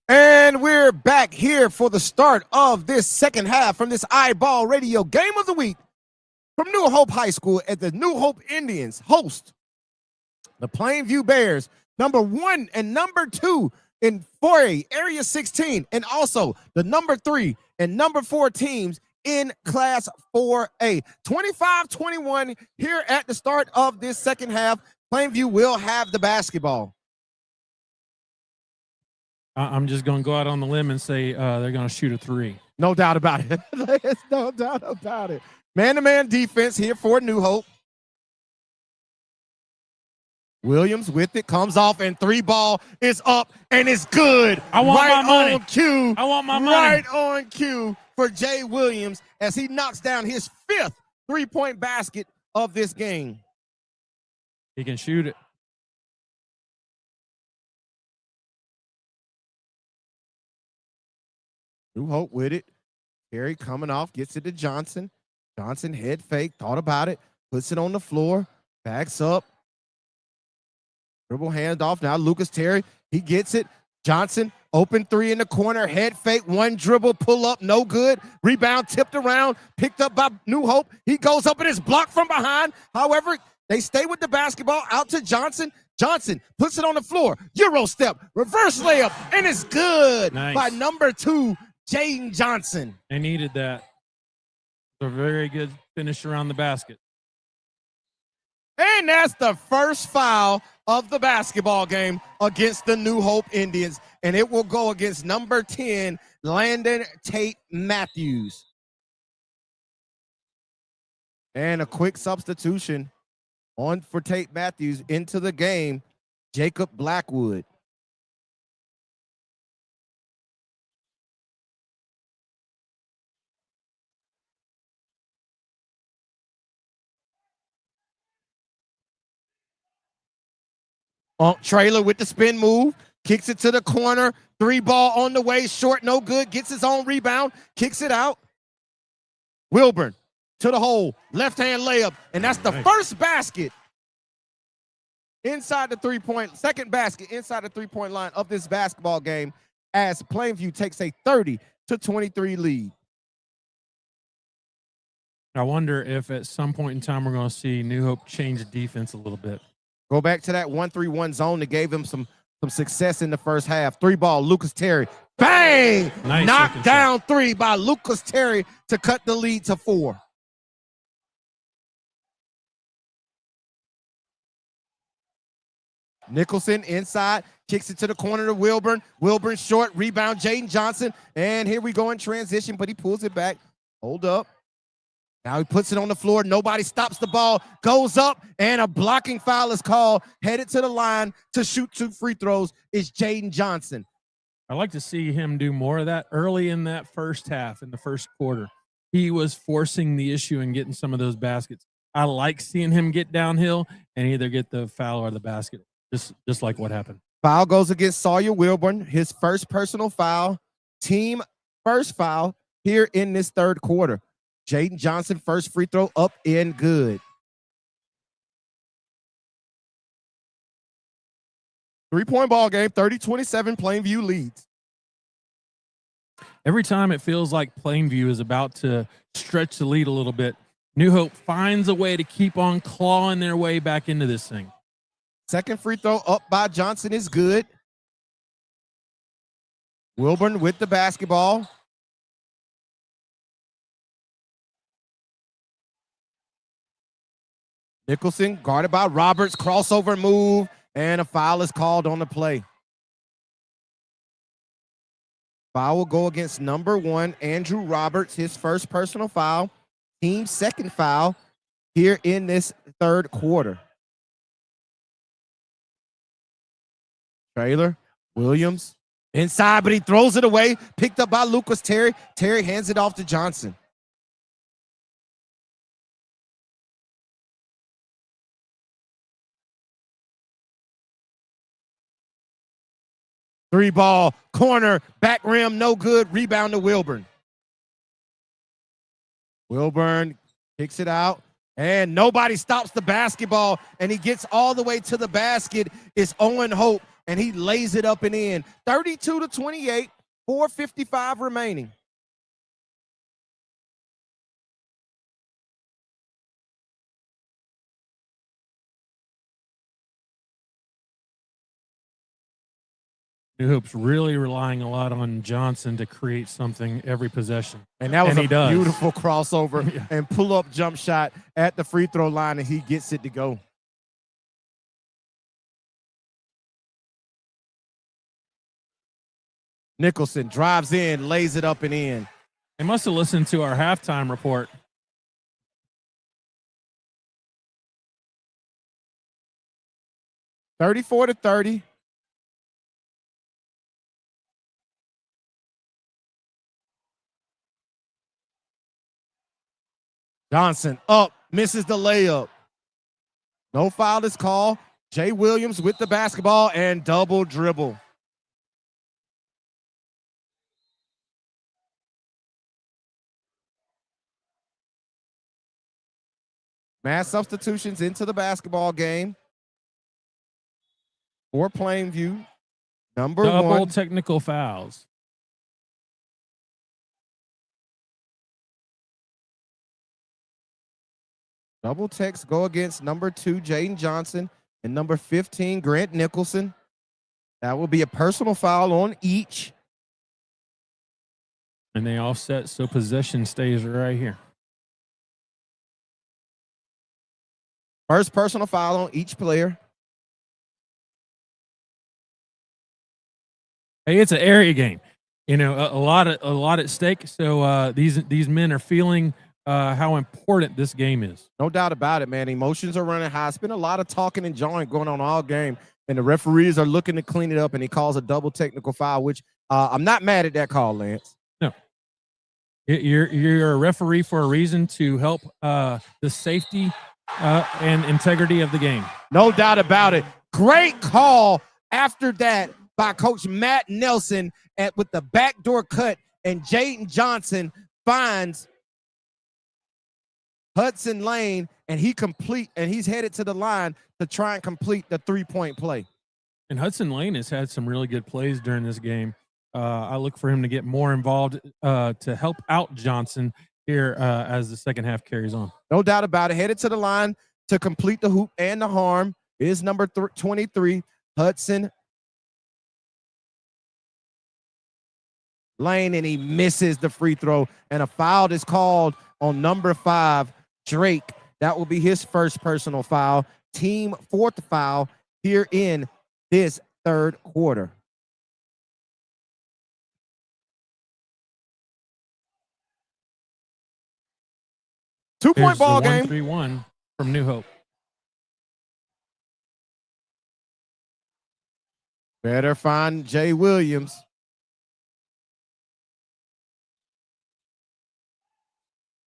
And we're back here for the start of this second half from this iBall Radio Game of the Week from New Hope High School as the New Hope Indians host the Plainview Bears, number 1 and number 2 in 4A Area 16, and also the number 3 and number 4 teams in Class 4A. 25-21 here at the start of this second half. Plainview will have the basketball. I'm just going to go out on the limb and say they're going to shoot a 3. No doubt about it. There's no doubt about it. Man-to-man defense here for New Hope. Williams with it, comes off, and 3-ball is up, and it's good. I want right my money. On cue. I want my money. Right on cue for Jay Williams as he knocks down his 5th three-point basket of this game. He can shoot it. New Hope with it. Terry coming off, gets it to Johnson. Johnson head fake, thought about it, puts it on the floor, backs up. Dribble handoff. Now Lucas Terry, he gets it. Johnson, open 3 in the corner, head fake, 1 dribble, pull up, no good. Rebound tipped around, picked up by New Hope. He goes up and is blocked from behind. However, they stay with the basketball, out to Johnson. Johnson puts it on the floor. Euro step, reverse layup, and it's good. Nice. By number 2, Jaden Johnson. They needed that. A very good finish around the basket. And that's the first foul of the basketball game against the New Hope Indians. And it will go against number 10, Landon Tate Matthews. And a quick substitution on for Tate Matthews into the game, Jacob Blackwood. Trailer with the spin move, kicks it to the corner, 3-ball on the way, short, no good, gets his own rebound, kicks it out. Wilburn to the hole, left-hand layup, and that's the first basket inside the second basket inside the three-point line of this basketball game as Plainview takes a 30-23 lead. I wonder if at some point in time we're going to see New Hope change defense a little bit. Go back to that 1-3-1 zone that gave him some success in the first half. 3-ball, Lucas Terry. Bang! Nice. Knocked down 3 by Lucas Terry to cut the lead to 4. Nicholson inside, kicks it to the corner to Wilburn. Wilburn short, rebound, Jaden Johnson. And here we go in transition, but he pulls it back. Hold up. Now he puts it on the floor. Nobody stops the ball. Goes up, and a blocking foul is called. Headed to the line to shoot 2 free throws is Jaden Johnson. I like to see him do more of that early in that first half, in the first quarter. He was forcing the issue and getting some of those baskets. I like seeing him get downhill and either get the foul or the basket, just like what happened. Foul goes against Sawyer Wilburn, his first personal foul, team first foul here in this third quarter. Jaden Johnson, first free throw up and good. 3-point ball game, 30-27, Plainview leads. Every time it feels like Plainview is about to stretch the lead a little bit, New Hope finds a way to keep on clawing their way back into this thing. Second free throw up by Johnson is good. Wilburn with the basketball. Nicholson guarded by Roberts, crossover move, and a foul is called on the play. Foul will go against number 1, Andrew Roberts, his first personal foul, team second foul here in this third quarter. Trailer, Williams, inside, but he throws it away, picked up by Lucas Terry. Terry hands it off to Johnson. Three-ball, corner, back rim, no good. Rebound to Wilburn. Wilburn kicks it out, and nobody stops the basketball, and he gets all the way to the basket. It's Owen Hope, and he lays it up and in. 32-28, 4:55 remaining. New Hope's really relying a lot on Johnson to create something every possession. And that was a beautiful crossover and pull-up jump shot at the free throw line, and he gets it to go. Nicholson drives in, lays it up and in. They must have listened to our halftime report. 34-30. Johnson up, misses the layup. No foul is called. Jay Williams with the basketball and double dribble. Mass substitutions into the basketball game for Plainview. Number Double one. technical fouls. Double techs go against number 2, Jaden Johnson, and number 15, Grant Nicholson. That will be a personal foul on each. And they offset, so possession stays right here. First personal foul on each player. Hey, it's an area game. You know, a lot at stake. So these men are feeling how important this game is. No doubt about it, man. Emotions are running high. It's been a lot of talking and jawing going on all game, and the referees are looking to clean it up, and he calls a double technical foul, which I'm not mad at that call, Lance. No. You're a referee for a reason, to help the safety and integrity of the game. No doubt about it. Great call after that by Coach Matt Nelson with the backdoor cut, and Jaden Johnson finds Hudson Lane, and he's headed to the line to try and complete the three-point play. And Hudson Lane has had some really good plays during this game. I look for him to get more involved to help out Johnson here as the second half carries on. No doubt about it. Headed to the line to complete the hoop and the harm is number 23, Hudson Lane, and he misses the free throw, and a foul is called on number 5, Drake. That will be his first personal foul, team 4th foul here in this third quarter. Two-point ball game. 1-3-1 from New Hope. Better find Jay Williams.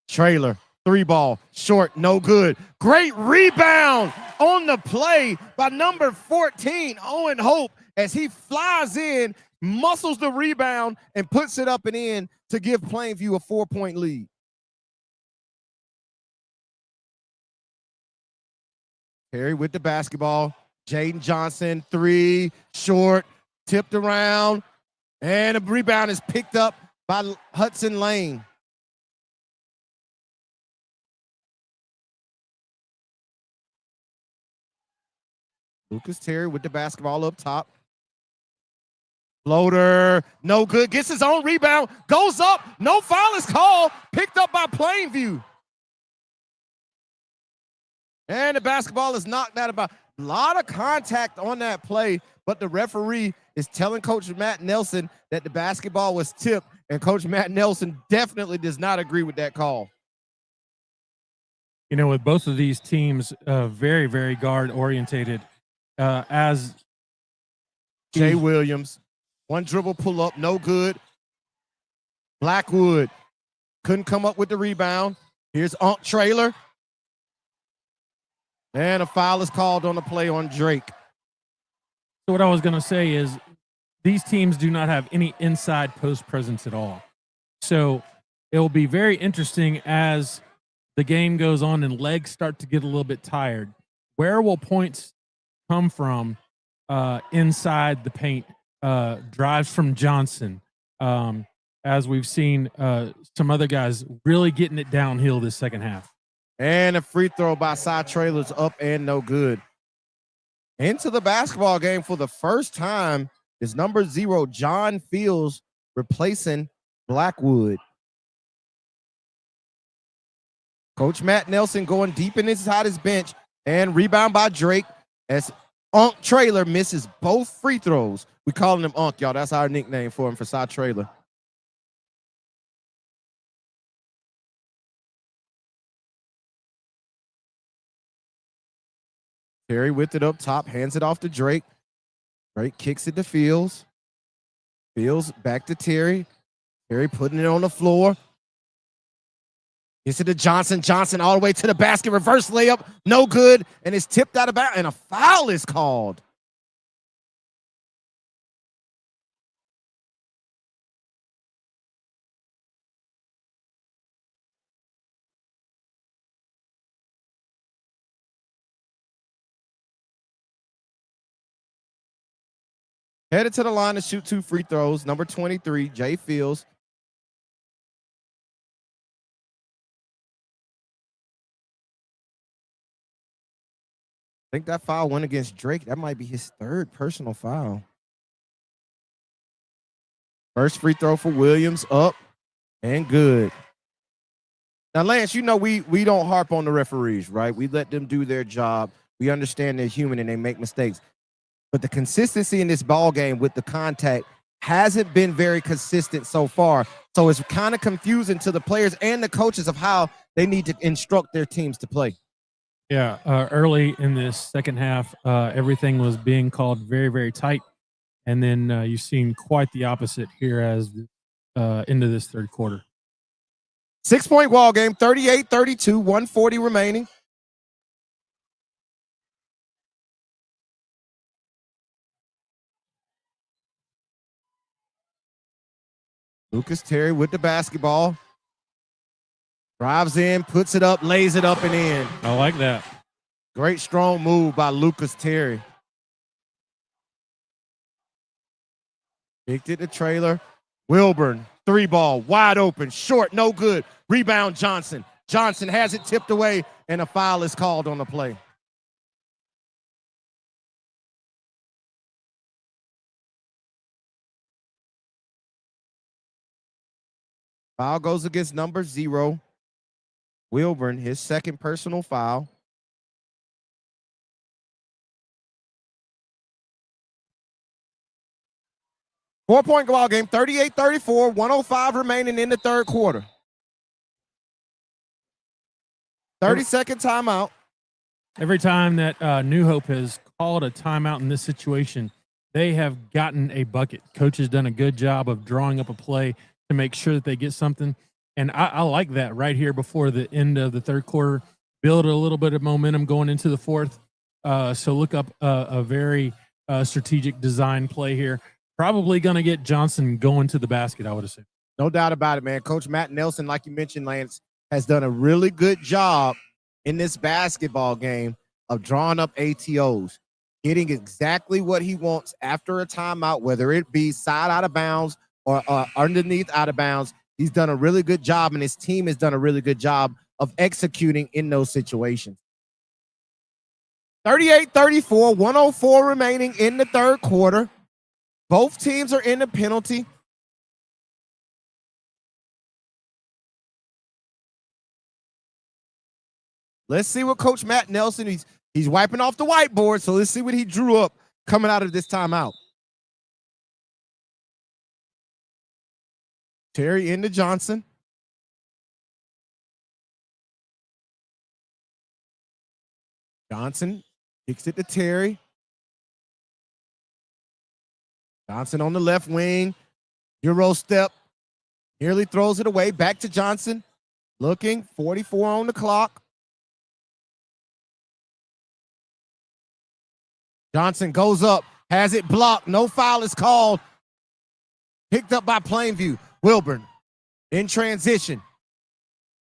Trailer, 3-ball, short, no good. Great rebound on the play by number 14, Owen Hope, as he flies in, muscles the rebound, and puts it up and in to give Plainview a 4-point lead. Perry with the basketball. Jaden Johnson, 3, short, tipped around, and a rebound is picked up by Hudson Lane. Lucas Terry with the basketball up top. Floater, no good. Gets his own rebound, goes up. No foul is called. Picked up by Plainview. And the basketball is knocked out. About a lot of contact on that play, but the referee is telling Coach Matt Nelson that the basketball was tipped, and Coach Matt Nelson definitely does not agree with that call. You know, with both of these teams very, very guard orientated, as Jay Williams, one dribble pull up, no good. Blackwood couldn't come up with the rebound. Here's Trailer. And a foul is called on the play on Drake. So what I was going to say is these teams do not have any inside post presence at all. So it will be very interesting as the game goes on and legs start to get a little bit tired. Where will points come from inside the paint? Drives from Johnson, as we've seen some other guys really getting it downhill this second half. And a free throw by Cy Trailers up and no good. Into the basketball game for the first time is number 0, John Fields, replacing Blackwood. Coach Matt Nelson going deep inside his bench, and rebound by Drake as Trailer misses both free throws. We calling him y'all. That's our nickname for him, for Cy Trailer. Terry with it up top, hands it off to Drake. Drake kicks it to Fields. Fields back to Terry. Terry putting it on the floor. Gets it to Johnson. Johnson all the way to the basket. Reverse layup. No good. And it's tipped out of bounds. And a foul is called. Headed to the line to shoot 2 free throws. Number 23, Jay Fields. I think that foul went against Drake. That might be his 3rd personal foul. First free throw for Williams, up and good. Now, Lance, you know we don't harp on the referees, right? We let them do their job. We understand they're human and they make mistakes. But the consistency in this ball game with the contact hasn't been very consistent so far. So it's kind of confusing to the players and the coaches of how they need to instruct their teams to play. Yeah, early in this second half, everything was being called very, very tight. And then you've seen quite the opposite here as into this third quarter. 6-point ball game, 38-32, 140 remaining. Lucas Terry with the basketball. Drives in, puts it up, lays it up and in. I like that. Great strong move by Lucas Terry. Kicked it to Trailer. Wilburn, 3-ball, wide open, short, no good. Rebound Johnson. Johnson has it tipped away, and a foul is called on the play. Foul goes against number 0. Wilburn, his 2nd personal foul. Four-point ball game, 38-34, 105 remaining in the third quarter. 30-second timeout. Every time that New Hope has called a timeout in this situation, they have gotten a bucket. Coach has done a good job of drawing up a play to make sure that they get something. And I like that right here before the end of the third quarter. Build a little bit of momentum going into the fourth. So look up a very strategic design play here. Probably going to get Johnson going to the basket, I would assume. No doubt about it, man. Coach Matt Nelson, like you mentioned, Lance, has done a really good job in this basketball game of drawing up ATOs, getting exactly what he wants after a timeout, whether it be side out of bounds or underneath out of bounds. He's done a really good job, and his team has done a really good job of executing in those situations. 38-34, 104 remaining in the third quarter. Both teams are in the penalty. Let's see what Coach Matt Nelson, he's wiping off the whiteboard, so let's see what he drew up coming out of this timeout. Terry into Johnson. Johnson kicks it to Terry. Johnson on the left wing. Euro step. Nearly throws it away. Back to Johnson. Looking. 44 on the clock. Johnson goes up. Has it blocked. No foul is called. Picked up by Plainview. Wilburn in transition.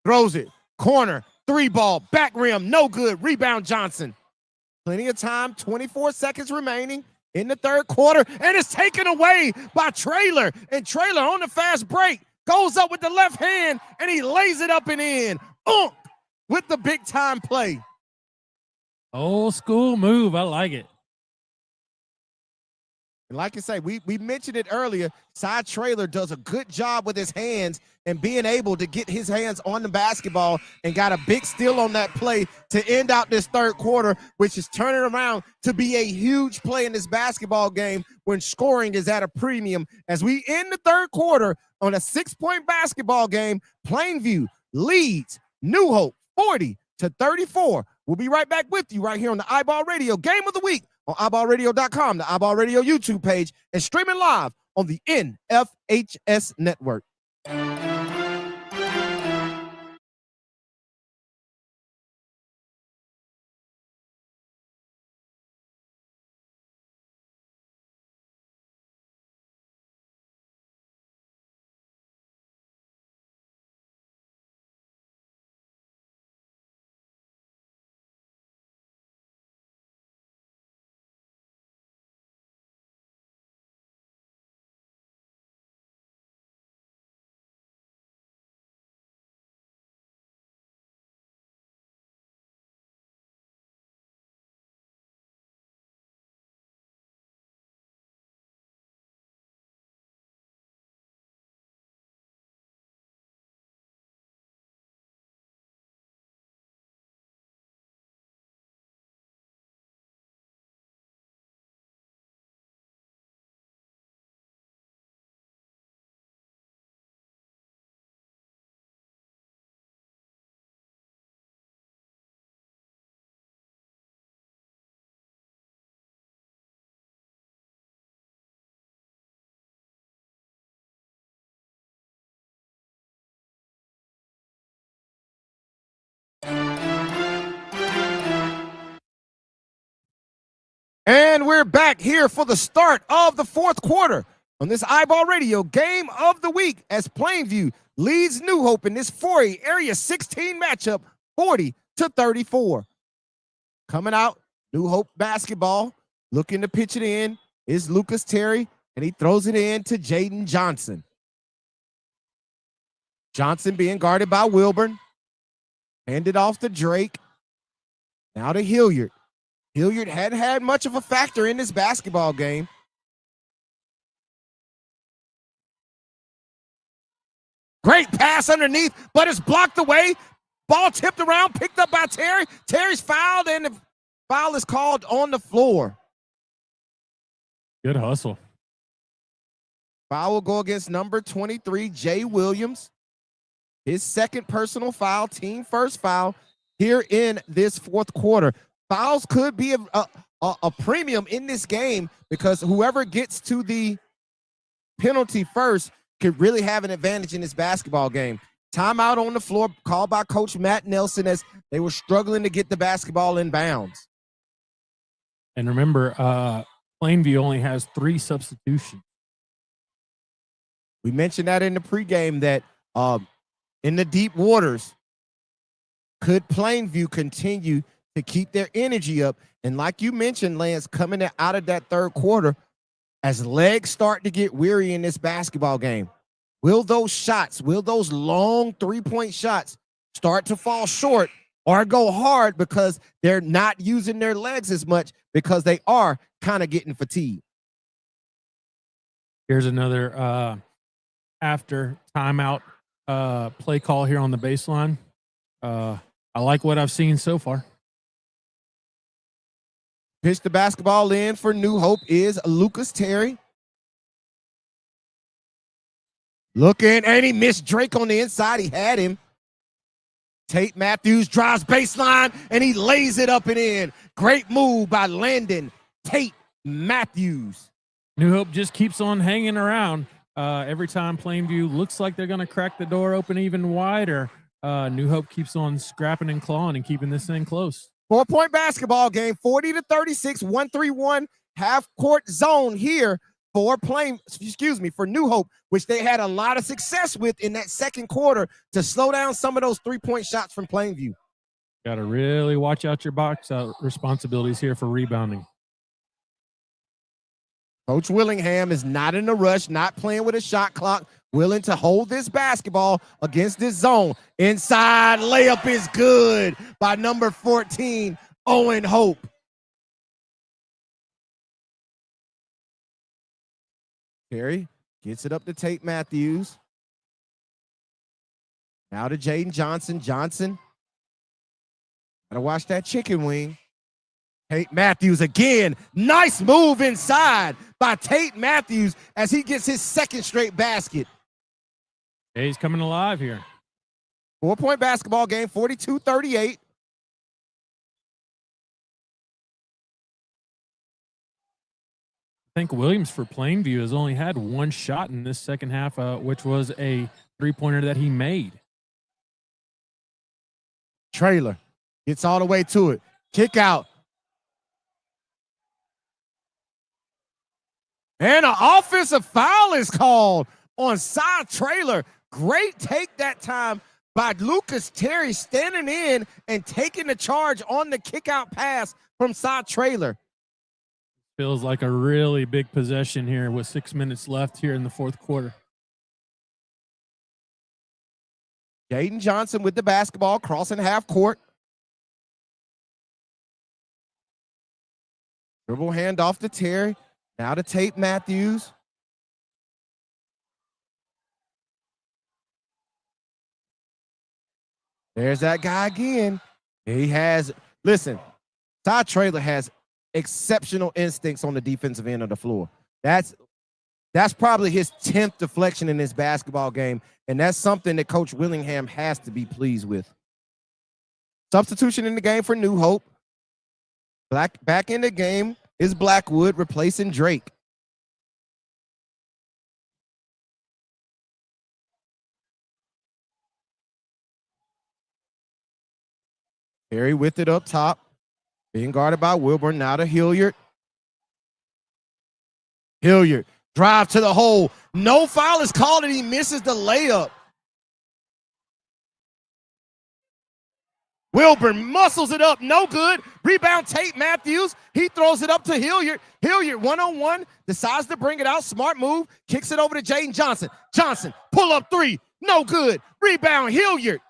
Throws it. Corner. 3-ball. Back rim. No good. Rebound Johnson. Plenty of time. 24 seconds remaining in the third quarter. And it's taken away by Trailer. And Trailer on the fast break goes up with the left hand and he lays it up and in. With the big time play. Old school move. I like it. And like I say, we mentioned it earlier, Side Trailer does a good job with his hands and being able to get his hands on the basketball and got a big steal on that play to end out this third quarter, which is turning around to be a huge play in this basketball game when scoring is at a premium. As we end the third quarter on a 6-point basketball game, Plainview leads New Hope 40-34 We'll be right back with you right here on the iBall Radio Game of the Week on iBallRadio.com, the iBall Radio YouTube page, and streaming live on the NFHS Network. And we're back here for the start of the fourth quarter on this iBall Radio Game of the Week as Plainview leads New Hope in this 4A Area 16 matchup 40-34. Coming out, New Hope basketball, looking to pitch it in is Lucas Terry, and he throws it in to Jaden Johnson. Johnson being guarded by Wilburn. Handed off to Drake. Now to Hilliard. Hilliard hadn't had much of a factor in this basketball game. Great pass underneath, but it's blocked away. Ball tipped around, picked up by Terry. Terry's fouled, and the foul is called on the floor. Good hustle. Foul will go against number 23, Jay Williams. His second personal foul, team first foul here in this fourth quarter. Fouls could be a premium in this game because whoever gets to the penalty first could really have an advantage in this basketball game. Timeout on the floor called by Coach Matt Nelson as they were struggling to get the basketball in bounds. And remember, Plainview only has 3 substitutions. We mentioned that in the pregame that in the deep waters, could Plainview continue to keep their energy up? And like you mentioned, Lance, coming out of that third quarter, as legs start to get weary in this basketball game, will those shots, will those long three-point shots start to fall short or go hard because they're not using their legs as much because they are kind of getting fatigued? Here's another after timeout play call here on the baseline. I like what I've seen so far. Pitch the basketball in for New Hope is Lucas Terry. Looking, and he missed Drake on the inside. He had him. Tate Matthews drives baseline, and he lays it up and in. Great move by Landon Tate Matthews. New Hope just keeps on hanging around. Every time Plainview looks like they're going to crack the door open even wider, New Hope keeps on scrapping and clawing and keeping this thing close. 4-point basketball game, 40-36, 1-3-1 half-court zone here for for New Hope, which they had a lot of success with in that second quarter to slow down some of those three-point shots from Plainview. Got to really watch out your box out responsibilities here for rebounding. Coach Willingham is not in a rush, not playing with a shot clock, willing to hold this basketball against this zone. Inside layup is good by number 14, Owen Hope. Terry gets it up to Tate Matthews. Now to Jaden Johnson. Johnson, gotta watch that chicken wing. Tate Matthews again. Nice move inside by Tate Matthews as he gets his second straight basket. Hey, he's coming alive here. 4-point basketball game, 42-38. think Williams for Plainview has only had one shot in this second half, which was a three-pointer that he made. Trailer gets all the way to it. Kick out. And an offensive foul is called on Side Trailer. Great take that time by Lucas Terry, standing in and taking the charge on the kick-out pass from Side Trailer. Feels like a really big possession here with 6 minutes left here in the fourth quarter. Jaden Johnson with the basketball, crossing half court. Dribble handoff to Terry. Now to Tate Matthews. There's that guy again. He has, listen, Side Trailer has exceptional instincts on the defensive end of the floor. That's probably his 10th deflection in this basketball game, and that's something that Coach Willingham has to be pleased with. Substitution in the game for New Hope. Back in the game is Blackwood replacing Drake. Terry with it up top. Being guarded by Wilburn. Now to Hilliard. Hilliard. Drive to the hole. No foul is called, and he misses the layup. Wilburn muscles it up. No good. Rebound Tate Matthews. He throws it up to Hilliard. Hilliard, one-on-one, decides to bring it out. Smart move. Kicks it over to Jaden Johnson. Johnson, pull up three. No good. Rebound Hilliard.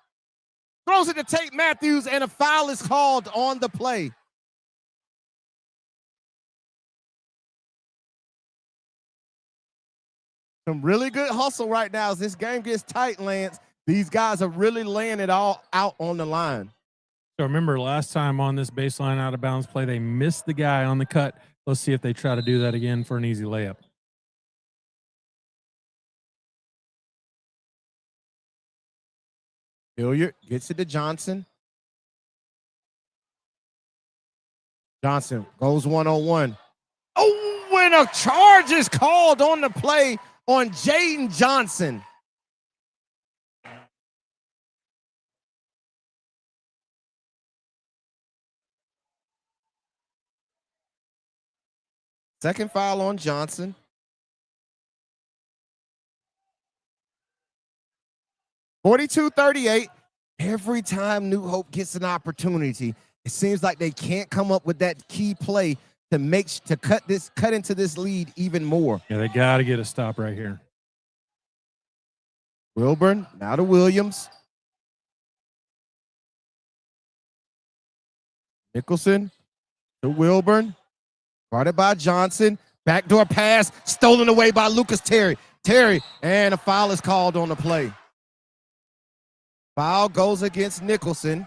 Throws it to Tate Matthews, and a foul is called on the play. Some really good hustle right now as this game gets tight, Lance. These guys are really laying it all out on the line. So remember last time on this baseline out of bounds play, they missed the guy on the cut. Let's see if they try to do that again for an easy layup. Hilliard gets it to Johnson. Johnson goes one-on-one. Oh, and a charge is called on the play on Jaden Johnson. Second foul on Johnson. (42-38). Every time New Hope gets an opportunity, it seems like they can't come up with that key play to cut into this lead even more. Yeah, they got to get a stop right here. Wilburn, now to Williams. Nicholson to Wilburn. Guarded by Johnson. Backdoor pass, stolen away by Lucas Terry. Terry, and a foul is called on the play. Foul goes against Nicholson.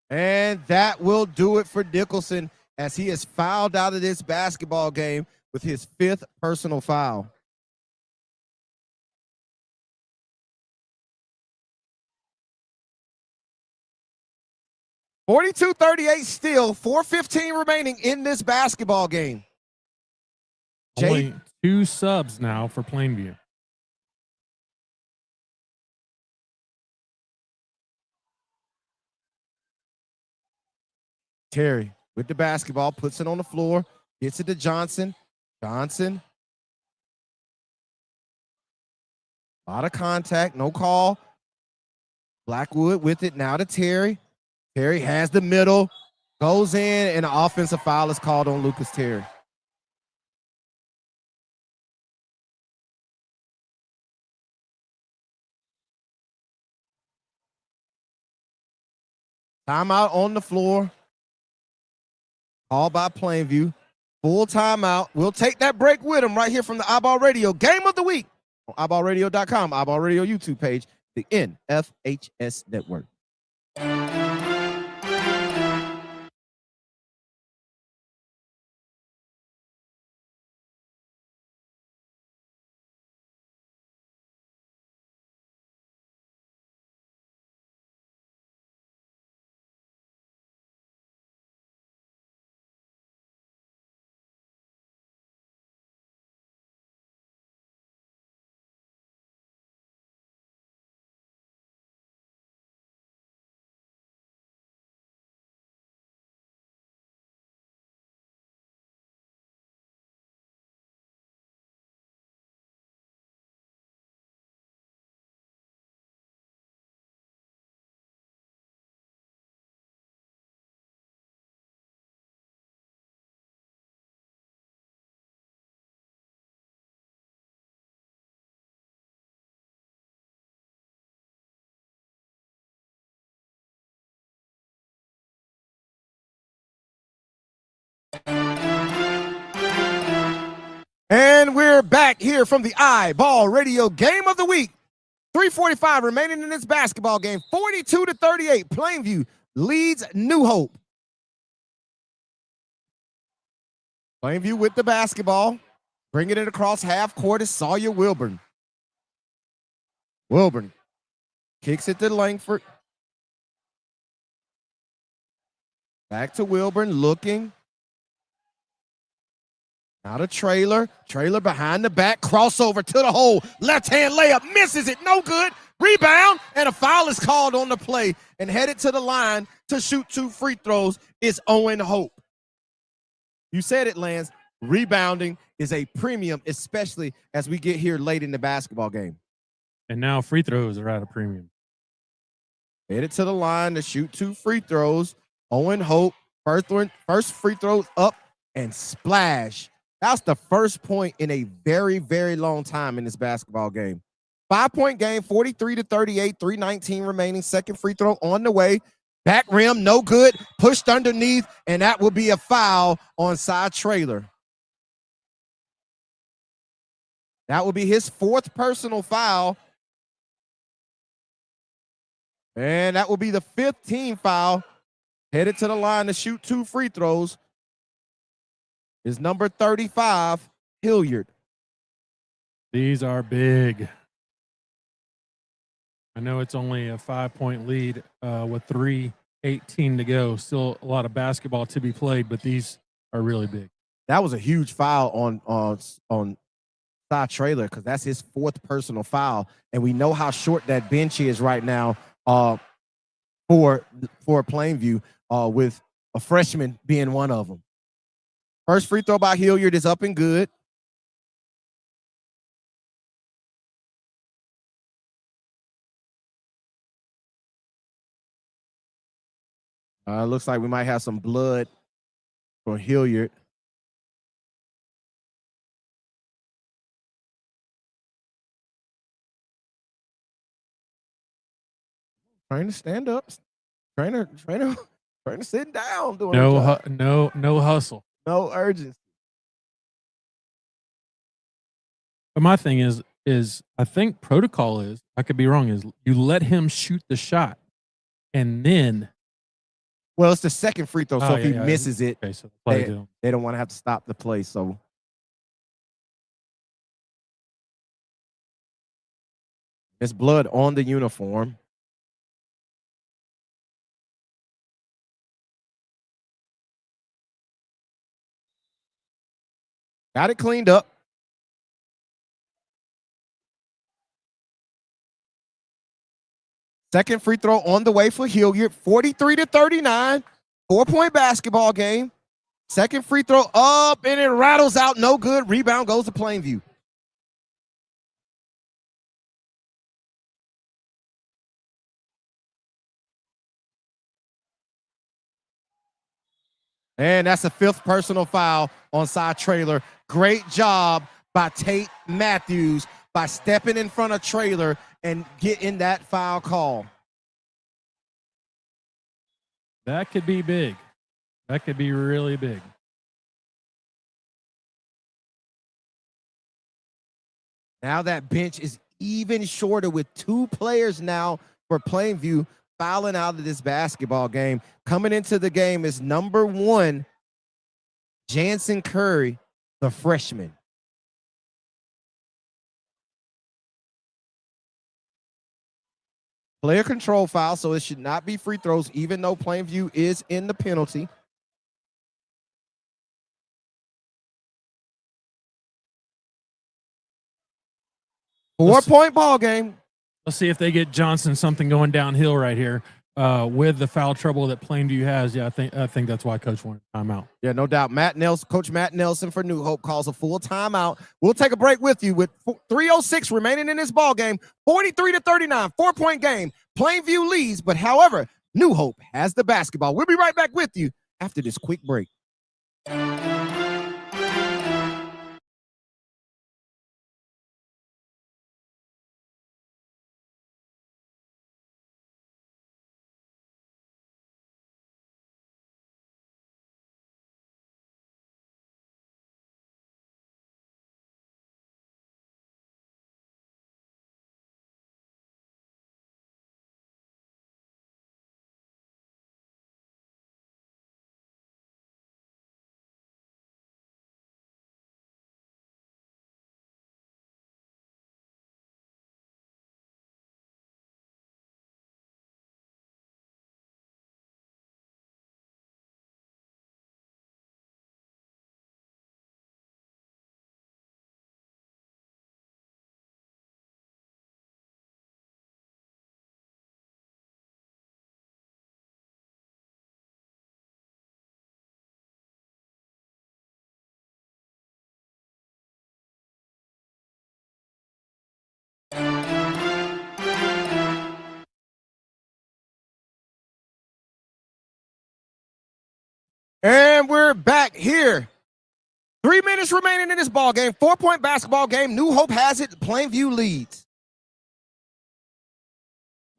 And that will do it for Nicholson as he is fouled out of this basketball game with his 5th personal foul. (42-38) still, 4:15 remaining in this basketball game. Only 2 subs now for Plainview. Terry with the basketball, puts it on the floor, gets it to Johnson. Johnson. A lot of contact, no call. Blackwood with it, now to Terry. Terry has the middle, goes in, and an offensive foul is called on Lucas Terry. Timeout on the floor. Called by Plainview. Full timeout. We'll take that break with him right here from the iBall Radio Game of the Week on iBallRadio.com, iBall Radio YouTube page, the NFHS Network. We're back here from the iBall Radio Game of the Week. 3:45 remaining in this basketball game. 42-38. Plainview leads New Hope. Plainview with the basketball. Bringing it across half court is Sawyer Wilburn. Wilburn kicks it to Langford. Back to Wilburn, looking. Now to Trailer. Trailer behind the back, crossover to the hole. Left-hand layup, misses it, no good. Rebound, and a foul is called on the play. And headed to the line to shoot 2 free throws is Owen Hope. You said it, Lance. Rebounding is a premium, especially as we get here late in the basketball game. And now free throws are at a premium. Headed to the line to shoot 2 free throws. Owen Hope, first free throw up and splash. That's the first point in a very, very long time in this basketball game. 5-point game, 43-38, 3:19 remaining. Second free throw on the way. Back rim, no good. Pushed underneath, and that will be a foul on side Trailer. That will be his 4th personal foul. And that will be the 5th team foul. Headed to the line to shoot 2 free throws is number 35, Hilliard. These are big. I know it's only a 5-point lead with 3:18 to go. Still a lot of basketball to be played, but these are really big. That was a huge foul on side Trailer because that's his 4th personal foul, and we know how short that bench is right now for Plainview, with a freshman being one of them. First free throw by Hilliard is up and good. Looks like we might have some blood for Hilliard. Trying to stand up. Trying to sit down. Doing No hustle. No urgency. But my thing is I think protocol is, I could be wrong, is you let him shoot the shot and then. Well, it's the second free throw, so if he misses it, okay, so they don't want to have to stop the play. So there's blood on the uniform. Got it cleaned up. Second free throw on the way for Hilliard. 43-39. 4-point basketball game. Second free throw up, and it rattles out. No good. Rebound goes to Plainview. And that's a 5th personal foul on side Trailer. Great job by Tate Matthews by stepping in front of Trailer and getting that foul call. That could be big. That could be really big. Now that bench is even shorter with 2 players now for Plainview fouling out of this basketball game. Coming into the game is number 1, Jansen Curry, the freshman. Player control foul, so it should not be free throws, even though Plainview is in the penalty. Four-point ball game. Let's see if they get Johnson something going downhill right here with the foul trouble that Plainview has. Yeah, I think that's why Coach wanted timeout. Yeah, no doubt. Coach Matt Nelson for New Hope calls a full timeout. We'll take a break with you with 3:06 remaining in this ball game. 43-39, 4-point game. Plainview leads, but however, New Hope has the basketball. We'll be right back with you after this quick break. And we're back here. 3 minutes remaining in this ball game. 4-point basketball game. New Hope has it. Plainview leads.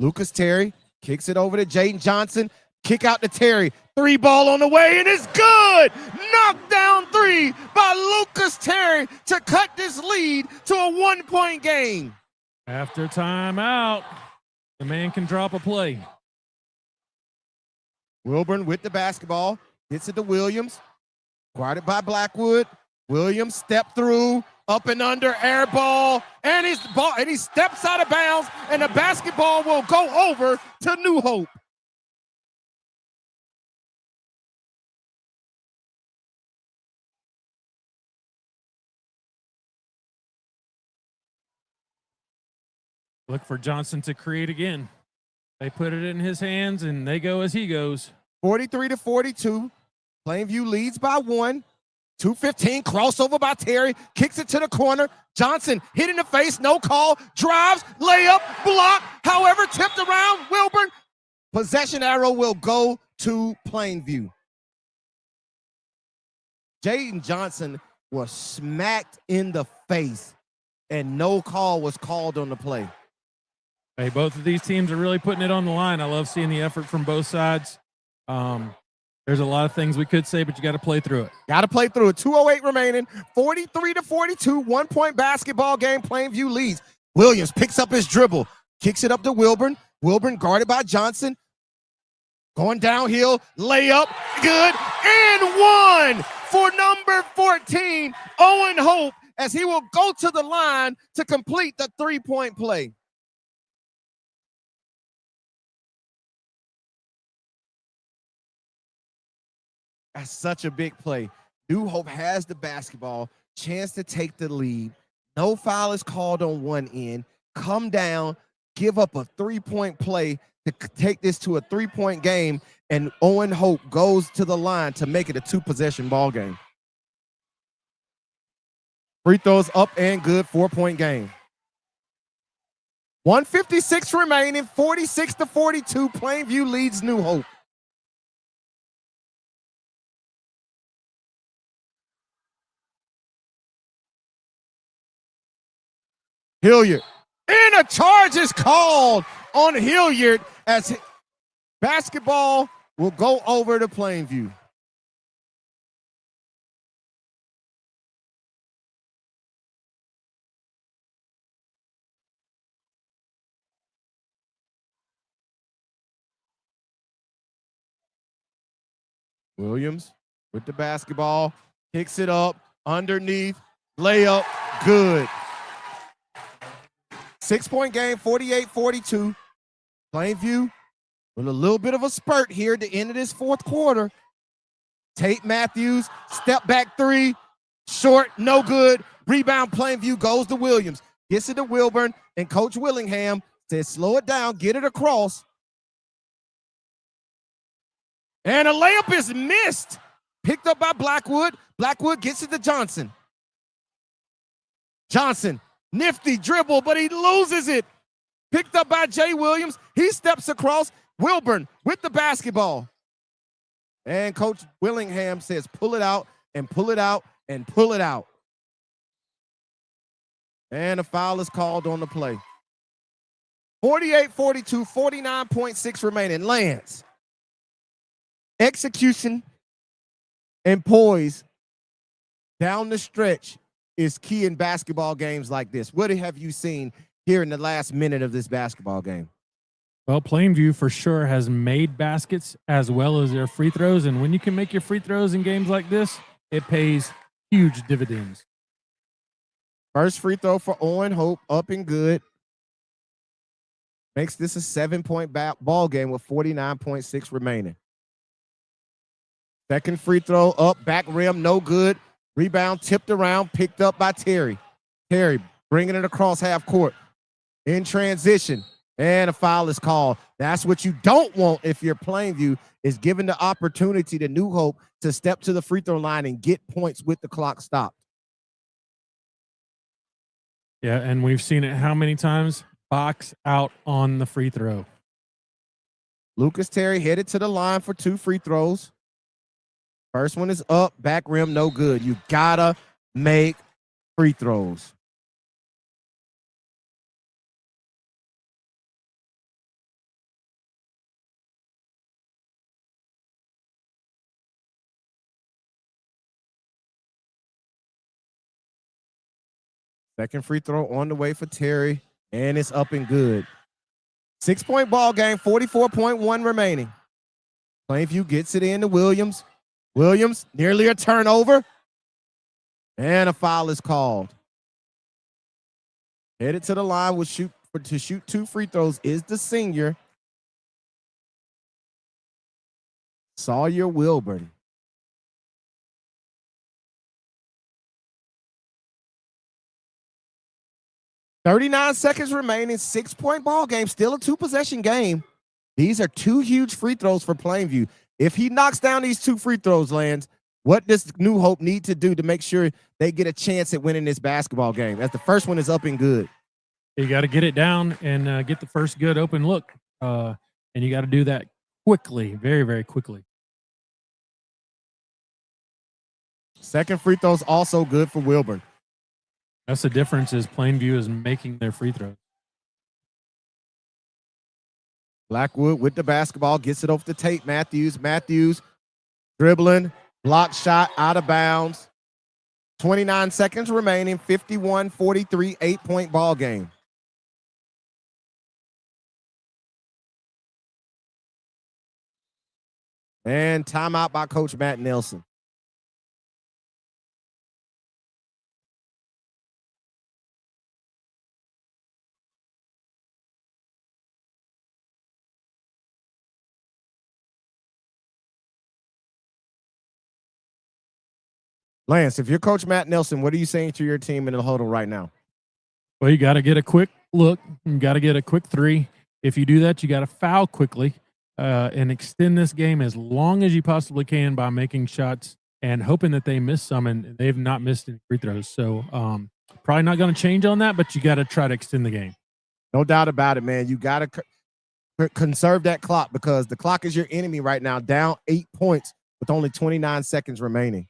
Lucas Terry kicks it over to Jaden Johnson. Kick out to Terry. 3 ball on the way, and it's good. Knockdown 3 by Lucas Terry to cut this lead to a 1-point game. After timeout, the man can drop a play. Wilburn with the basketball. Gets it to Williams. Guarded by Blackwood. Williams step through, up and under, air ball, and he steps out of bounds, and the basketball will go over to New Hope. Look for Johnson to create again. They put it in his hands, and they go as he goes. 43-42. Plainview leads by 1. 2:15, crossover by Terry, kicks it to the corner. Johnson hit in the face, no call, drives, layup, block, however, tipped around, Wilburn. Possession arrow will go to Plainview. Jaden Johnson was smacked in the face, and no call was called on the play. Hey, both of these teams are really putting it on the line. I love seeing the effort from both sides. There's a lot of things we could say, but you got to play through it. Got to play through it. 2:08 remaining. 43-42. 1-point basketball game. Plainview leads. Williams picks up his dribble. Kicks it up to Wilburn. Wilburn guarded by Johnson. Going downhill. Layup. Good. And 1 for number 14, Owen Hope, as he will go to the line to complete the 3-point play. That's such a big play. New Hope has the basketball, chance to take the lead. No foul is called on one end. Come down, give up a 3-point play to take this to a 3-point game, and Owen Hope goes to the line to make it a 2-possession ball game. Free throws up and good, 4-point game. 1:56 remaining, 46-42. Plainview leads New Hope. Hilliard. And a charge is called on Hilliard as basketball will go over to Plainview. Williams with the basketball, kicks it up, underneath, layup, good. 6-point game, 48-42. Plainview with a little bit of a spurt here at the end of this 4th quarter. Tate Matthews, step back 3, short, no good. Rebound, Plainview goes to Williams. Gets it to Wilburn, and Coach Willingham says, slow it down, get it across. And a layup is missed. Picked up by Blackwood. Blackwood gets it to Johnson. Johnson, nifty dribble, but he loses it. Picked up by Jay Williams. He steps across. Wilburn with the basketball. And Coach Willingham says, pull it out and pull it out and pull it out. And a foul is called on the play. 48-42, 49.6 remaining. Lance. Execution and poise down the stretch is key in basketball games like this. What have you seen here in the last minute of this basketball game? Well, Plainview for sure has made baskets as well as their free throws. And when you can make your free throws in games like this, it pays huge dividends. First free throw for Owen Hope, up and good. Makes this a 7-point ball game with 49.6 remaining. Second free throw up, back rim, no good. Rebound tipped around, picked up by Terry. Terry bringing it across half court. In transition, and a foul is called. That's what you don't want if you're Plainview, is given the opportunity to New Hope to step to the free throw line and get points with the clock stopped. Yeah, and we've seen it how many times? Box out on the free throw. Lucas Terry headed to the line for 2 free throws. First one is up, back rim, no good. You gotta make free throws. Second free throw on the way for Terry, and it's up and good. 6-point ball game, 44.1 remaining. Plainview gets it in to Williams. Williams, nearly a turnover, and a foul is called. Headed to the line to shoot 2 free throws is the senior, Sawyer Wilburn. .39 seconds remaining, 6-point ball game, still a 2-possession game. These are 2 huge free throws for Plainview. If he knocks down these 2 free throws, Lance, what does New Hope need to do to make sure they get a chance at winning this basketball game? As the first one is up and good. You got to get it down and get the first good open look. And you got to do that quickly, very, very quickly. Second free throw is also good for Wilburn. That's the difference, is Plainview is making their free throws. Blackwood with the basketball, gets it over to Tate Matthews. Matthews dribbling, block shot, out of bounds. 29 seconds remaining, 51-43, 8-point ball game. And timeout by Coach Matt Nelson. Lance, if you're Coach Matt Nelson, what are you saying to your team in the huddle right now? Well, you got to get a quick look. You got to get a quick 3. If you do that, you got to foul quickly and extend this game as long as you possibly can by making shots and hoping that they miss some, and they've not missed any free throws. So probably not going to change on that, but you got to try to extend the game. No doubt about it, man. You got to conserve that clock, because the clock is your enemy right now, down 8 points with only 29 seconds remaining.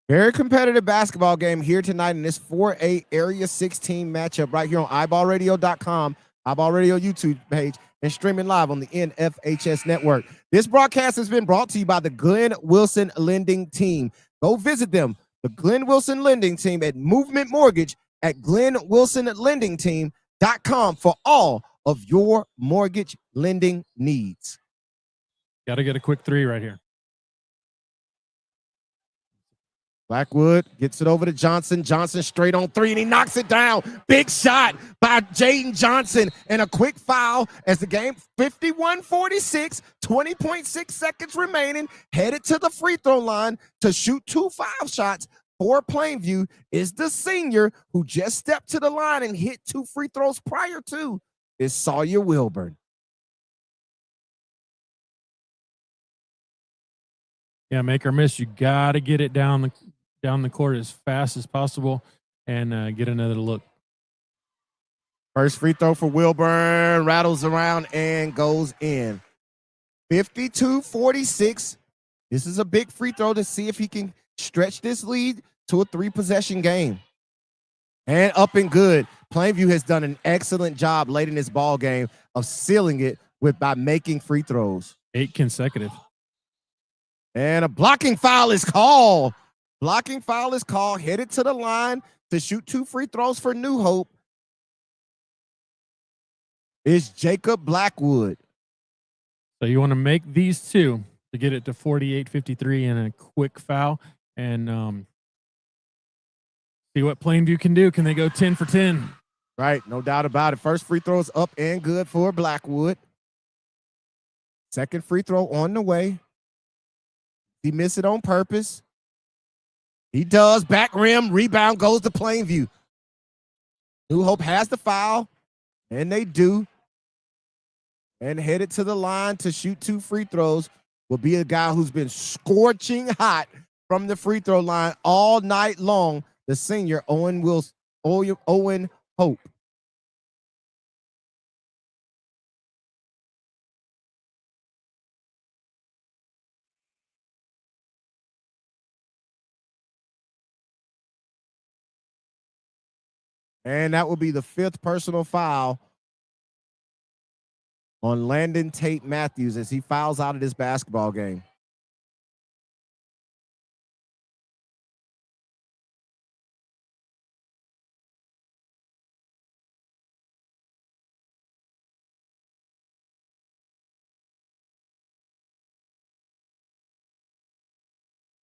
Very competitive basketball game here tonight in this 4A Area 16 matchup right here on iBallRadio.com, iBall Radio YouTube page, and streaming live on the NFHS network. This broadcast has been brought to you by the Glenn Wilson Lending Team. Go visit them, the Glenn Wilson Lending Team, at Movement Mortgage at GlennWilsonLendingTeam.com for all of your mortgage lending needs. Got to get a quick 3 right here. Blackwood gets it over to Johnson. Johnson straight on 3, and he knocks it down. Big shot by Jaden Johnson, and a quick foul as the game 51-46, 20.6 seconds remaining. Headed to the free throw line to shoot 2 foul shots for Plainview is the senior who just stepped to the line and hit 2 free throws prior to, is Sawyer Wilburn. Yeah, make or miss. You got to get it down the court as fast as possible and get another look. First free throw for Wilburn, rattles around and goes in. 52-46. This is a big free throw to see if he can stretch this lead to a 3-possession game. And up and good. Plainview has done an excellent job late in this ball game of sealing it by making free throws. 8 consecutive. And a blocking foul is called. Blocking foul is called. Headed to the line to shoot 2 free throws for New Hope is Jacob Blackwood. So you want to make these 2 to get it to 48-53 and a quick foul, and see what Plainview can do. Can they go 10 for 10? Right, no doubt about it. First free throw is up and good for Blackwood. Second free throw on the way. He missed it on purpose. He does. Back rim, rebound goes to Plainview. New Hope has the foul, and they do. And headed to the line to shoot 2 free throws will be a guy who's been scorching hot from the free throw line all night long, the senior Owen Hope. And that will be the 5th personal foul on Landon Tate Matthews as he fouls out of this basketball game.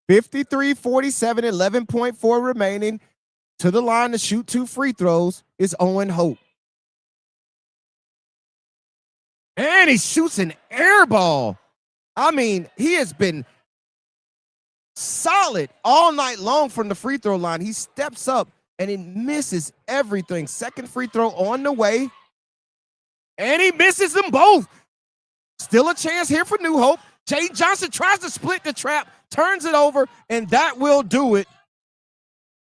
(53-47), 11.4 remaining. To the line to shoot 2 free throws is Owen Hope. And he shoots an air ball. I mean, he has been solid all night long from the free throw line. He steps up and he misses everything. Second free throw on the way. And he misses them both. Still a chance here for New Hope. Jay Johnson tries to split the trap, turns it over, and that will do it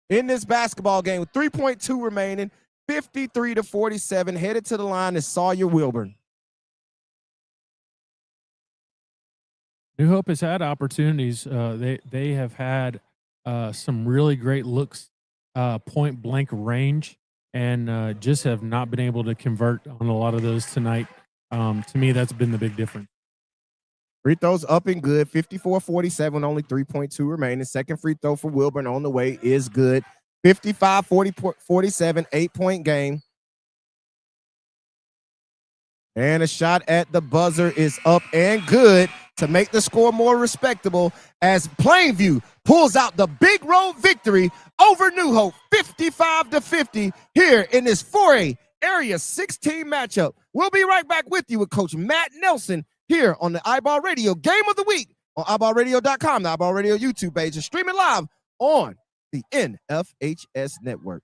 in this basketball game with 3.2 remaining. 53-47. Headed to the line is Sawyer Wilburn. New Hope has had opportunities. They have had some really great looks, point blank range, and just have not been able to convert on a lot of those tonight. To me, that's been the big difference. Free throws up and good. 54-47, only 3.2 remaining. Second free throw for Wilburn on the way is good. 55-47, 8-point game. And a shot at the buzzer is up and good to make the score more respectable as Plainview pulls out the big road victory over New Hope, 55-50 here in this 4A Area 16 matchup. We'll be right back with you with Coach Matt Nelson here on the iBall Radio Game of the Week on iBallRadio.com, the iBall Radio YouTube page, and streaming live on the NFHS Network.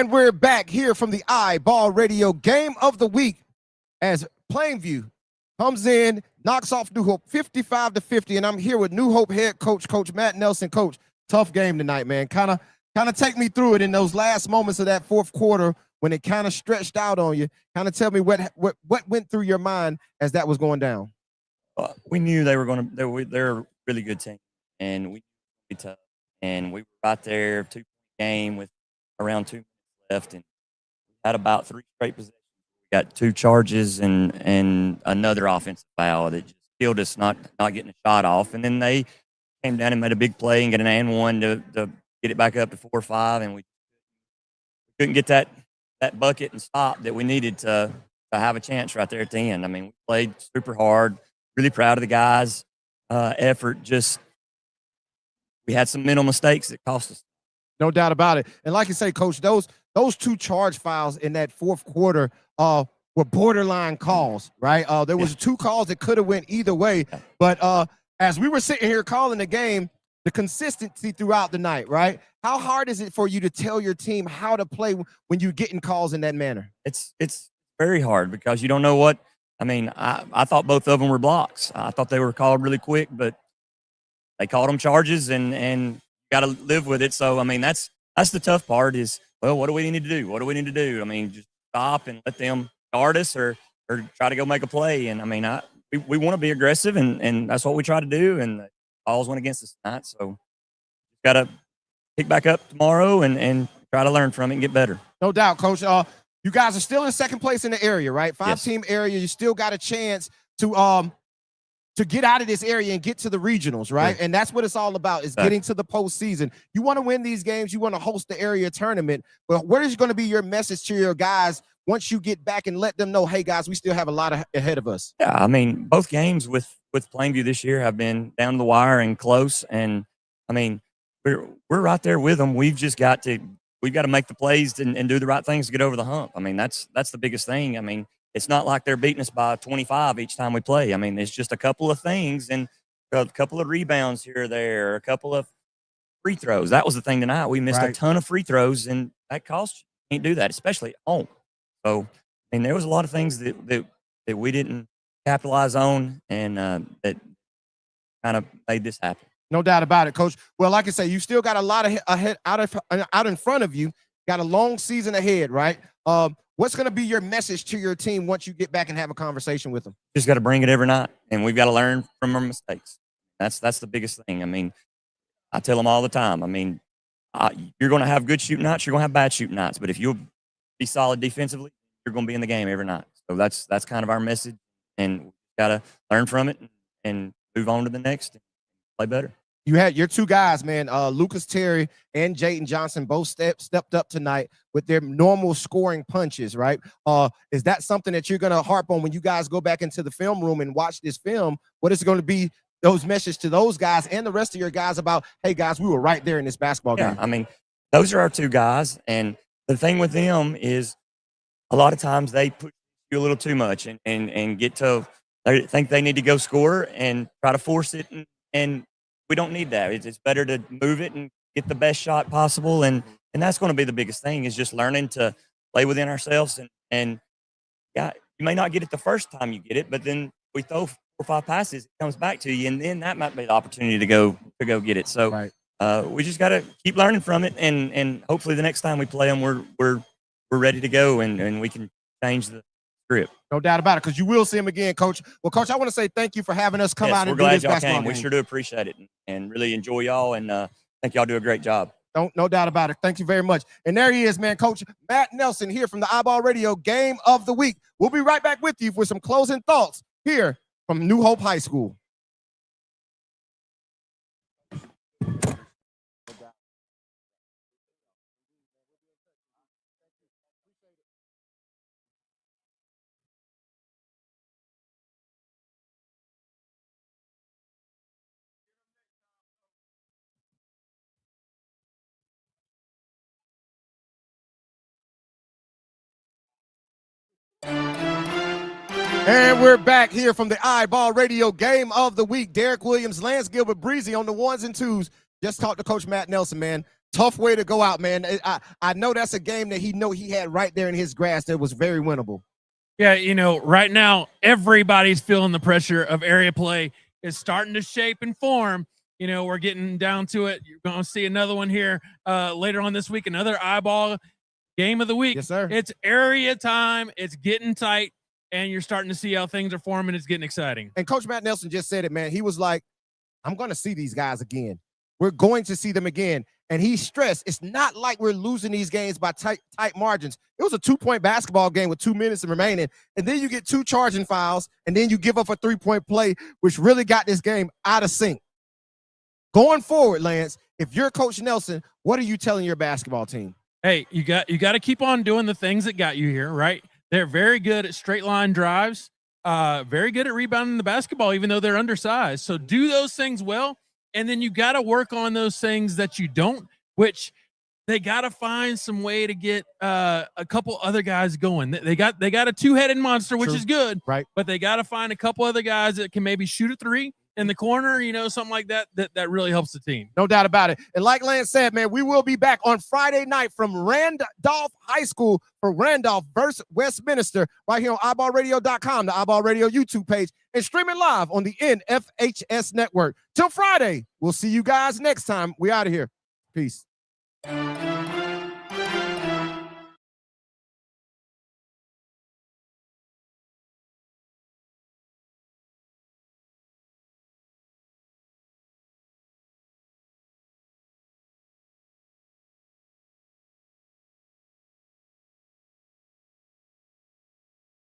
And we're back here from the iBall Radio Game of the Week as Plainview comes in, knocks off New Hope 55-50, and I'm here with New Hope head coach, Coach Matt Nelson. Coach, tough game tonight, man. Kind of take me through it in those last moments of that fourth quarter when it kind of stretched out on you. Kind of tell me what went through your mind as that was going down. We knew they were going to. They're a really good team, and we be tough. And we were right there, 2-point game with around 2 minutes left, and had about 3 straight possessions. We got 2 charges and another offensive foul that just killed us not getting a shot off. And then they came down and made a big play and get an and one to get it back up to 4-5, and we couldn't get that bucket and stop that we needed to have a chance right there at the end. I mean, we played super hard. Really proud of the guys' effort. Just we had some mental mistakes that cost us. No doubt about it. And like you say, Coach, those 2 charge fouls in that fourth quarter were borderline calls, right? There was 2 calls that could have went either way. But as we were sitting here calling the game, the consistency throughout the night, right? How hard is it for you to tell your team how to play when you're getting calls in that manner? It's very hard because you don't know what. I mean, I thought both of them were blocks. I thought they were called really quick, but they called them charges, and got to live with it. So, I mean, that's the tough part is, well, what do we need to do? What do we need to do? I mean, just stop and let them guard us or try to go make a play. And, I mean, we want to be aggressive, and that's what we try to do, and the balls went against us tonight. So, got to pick back up tomorrow and try to learn from it and get better. No doubt, Coach. You guys are still in second place in the area, right? 5-team Yes. area. You still got a chance to get out of this area and get to the regionals, right? Sure. And that's what it's all about, is getting to the postseason. You want to win these games. You want to host the area tournament. But what is going to be your message to your guys once you get back and let them know, hey, guys, we still have a lot ahead of us? Yeah, I mean, both games with Plainview this year have been down to the wire and close. And, I mean, we're right there with them. We've got to make the plays and do the right things to get over the hump. I mean, that's the biggest thing. I mean, it's not like they're beating us by 25 each time we play. I mean, it's just a couple of things and a couple of rebounds here or there, a couple of free throws. That was the thing tonight. We missed a ton of free throws, and that costs you. Can't do that, especially at home. So, I mean, there was a lot of things that we didn't capitalize on, and that kind of made this happen. No doubt about it, Coach. Well, like I say, you still got a lot out in front of you. Got a long season ahead, right? What's going to be your message to your team once you get back and have a conversation with them? Just got to bring it every night, and we've got to learn from our mistakes. That's the biggest thing. I mean, I tell them all the time. I mean, you're going to have good shooting nights. You're going to have bad shooting nights. But if you'll be solid defensively, you're going to be in the game every night. So that's kind of our message, and we've got to learn from it and move on to the next and play better. You had your 2 guys, man, Lucas Terry and Jayden Johnson, both stepped up tonight with their normal scoring punches, right? Is that something that you're going to harp on when you guys go back into the film room and watch this film? What is going to be those messages to those guys and the rest of your guys about, hey, guys, we were right there in this basketball game? I mean, those are our 2 guys, and the thing with them is a lot of times they push you a little too much and get to they think they need to go score and try to force it, and we don't need that. It's better to move it and get the best shot possible, and that's going to be the biggest thing is just learning to play within ourselves. And yeah, you may not get it the first time you get it, but then we throw 4 or 5 passes, it comes back to you, and then that might be the opportunity to go get it. So we just got to keep learning from it, and hopefully the next time we play them, we're ready to go, and we can change the script. No doubt about it, because you will see him again, Coach. Well, Coach, I want to say thank you for having us come out and do this basketball game. We sure do appreciate it and really enjoy y'all, and think y'all do a great job. No doubt about it. Thank you very much. And there he is, man, Coach Matt Nelson here from the iBall Radio Game of the Week. We'll be right back with you for some closing thoughts here from New Hope High School. And we're back here from the iBall Radio Game of the Week. Derek Williams, Lance Gilbert, Breezy on the 1s and 2s. Just talked to Coach Matt Nelson, man. Tough way to go out, man. I know that's a game that he had right there in his grasp that was very winnable. Yeah, you know, right now everybody's feeling the pressure of area play. Is starting to shape and form. You know, we're getting down to it. You're going to see another one here later on this week, another iBall game of the week. Yes, sir. It's area time. It's getting tight, and you're starting to see how things are forming. It's getting exciting. And Coach Matt Nelson just said it, man. He was like, I'm going to see these guys again. We're going to see them again. And he stressed, it's not like we're losing these games by tight margins. It was a 2-point basketball game with 2 minutes remaining. And then you get 2 charging fouls, and then you give up a 3-point play, which really got this game out of sync. Going forward, Lance, if you're Coach Nelson, what are you telling your basketball team? Hey, you got to keep on doing the things that got you here, right? They're very good at straight line drives, very good at rebounding the basketball, even though they're undersized. So do those things well. And then you got to work on those things that you don't, which they got to find some way to get a couple other guys going. They got a 2-headed monster, which True. is good, Right? But they got to find a couple other guys that can maybe shoot a 3 in the corner, you know, something like that really helps the team. No doubt about it. And like Lance said, man, we will be back on Friday night from Randolph High School for Randolph versus Westminster right here on iBallRadio.com, the iBall Radio YouTube page, and streaming live on the NFHS network. Till Friday, we'll see you guys next time. We out of here. Peace.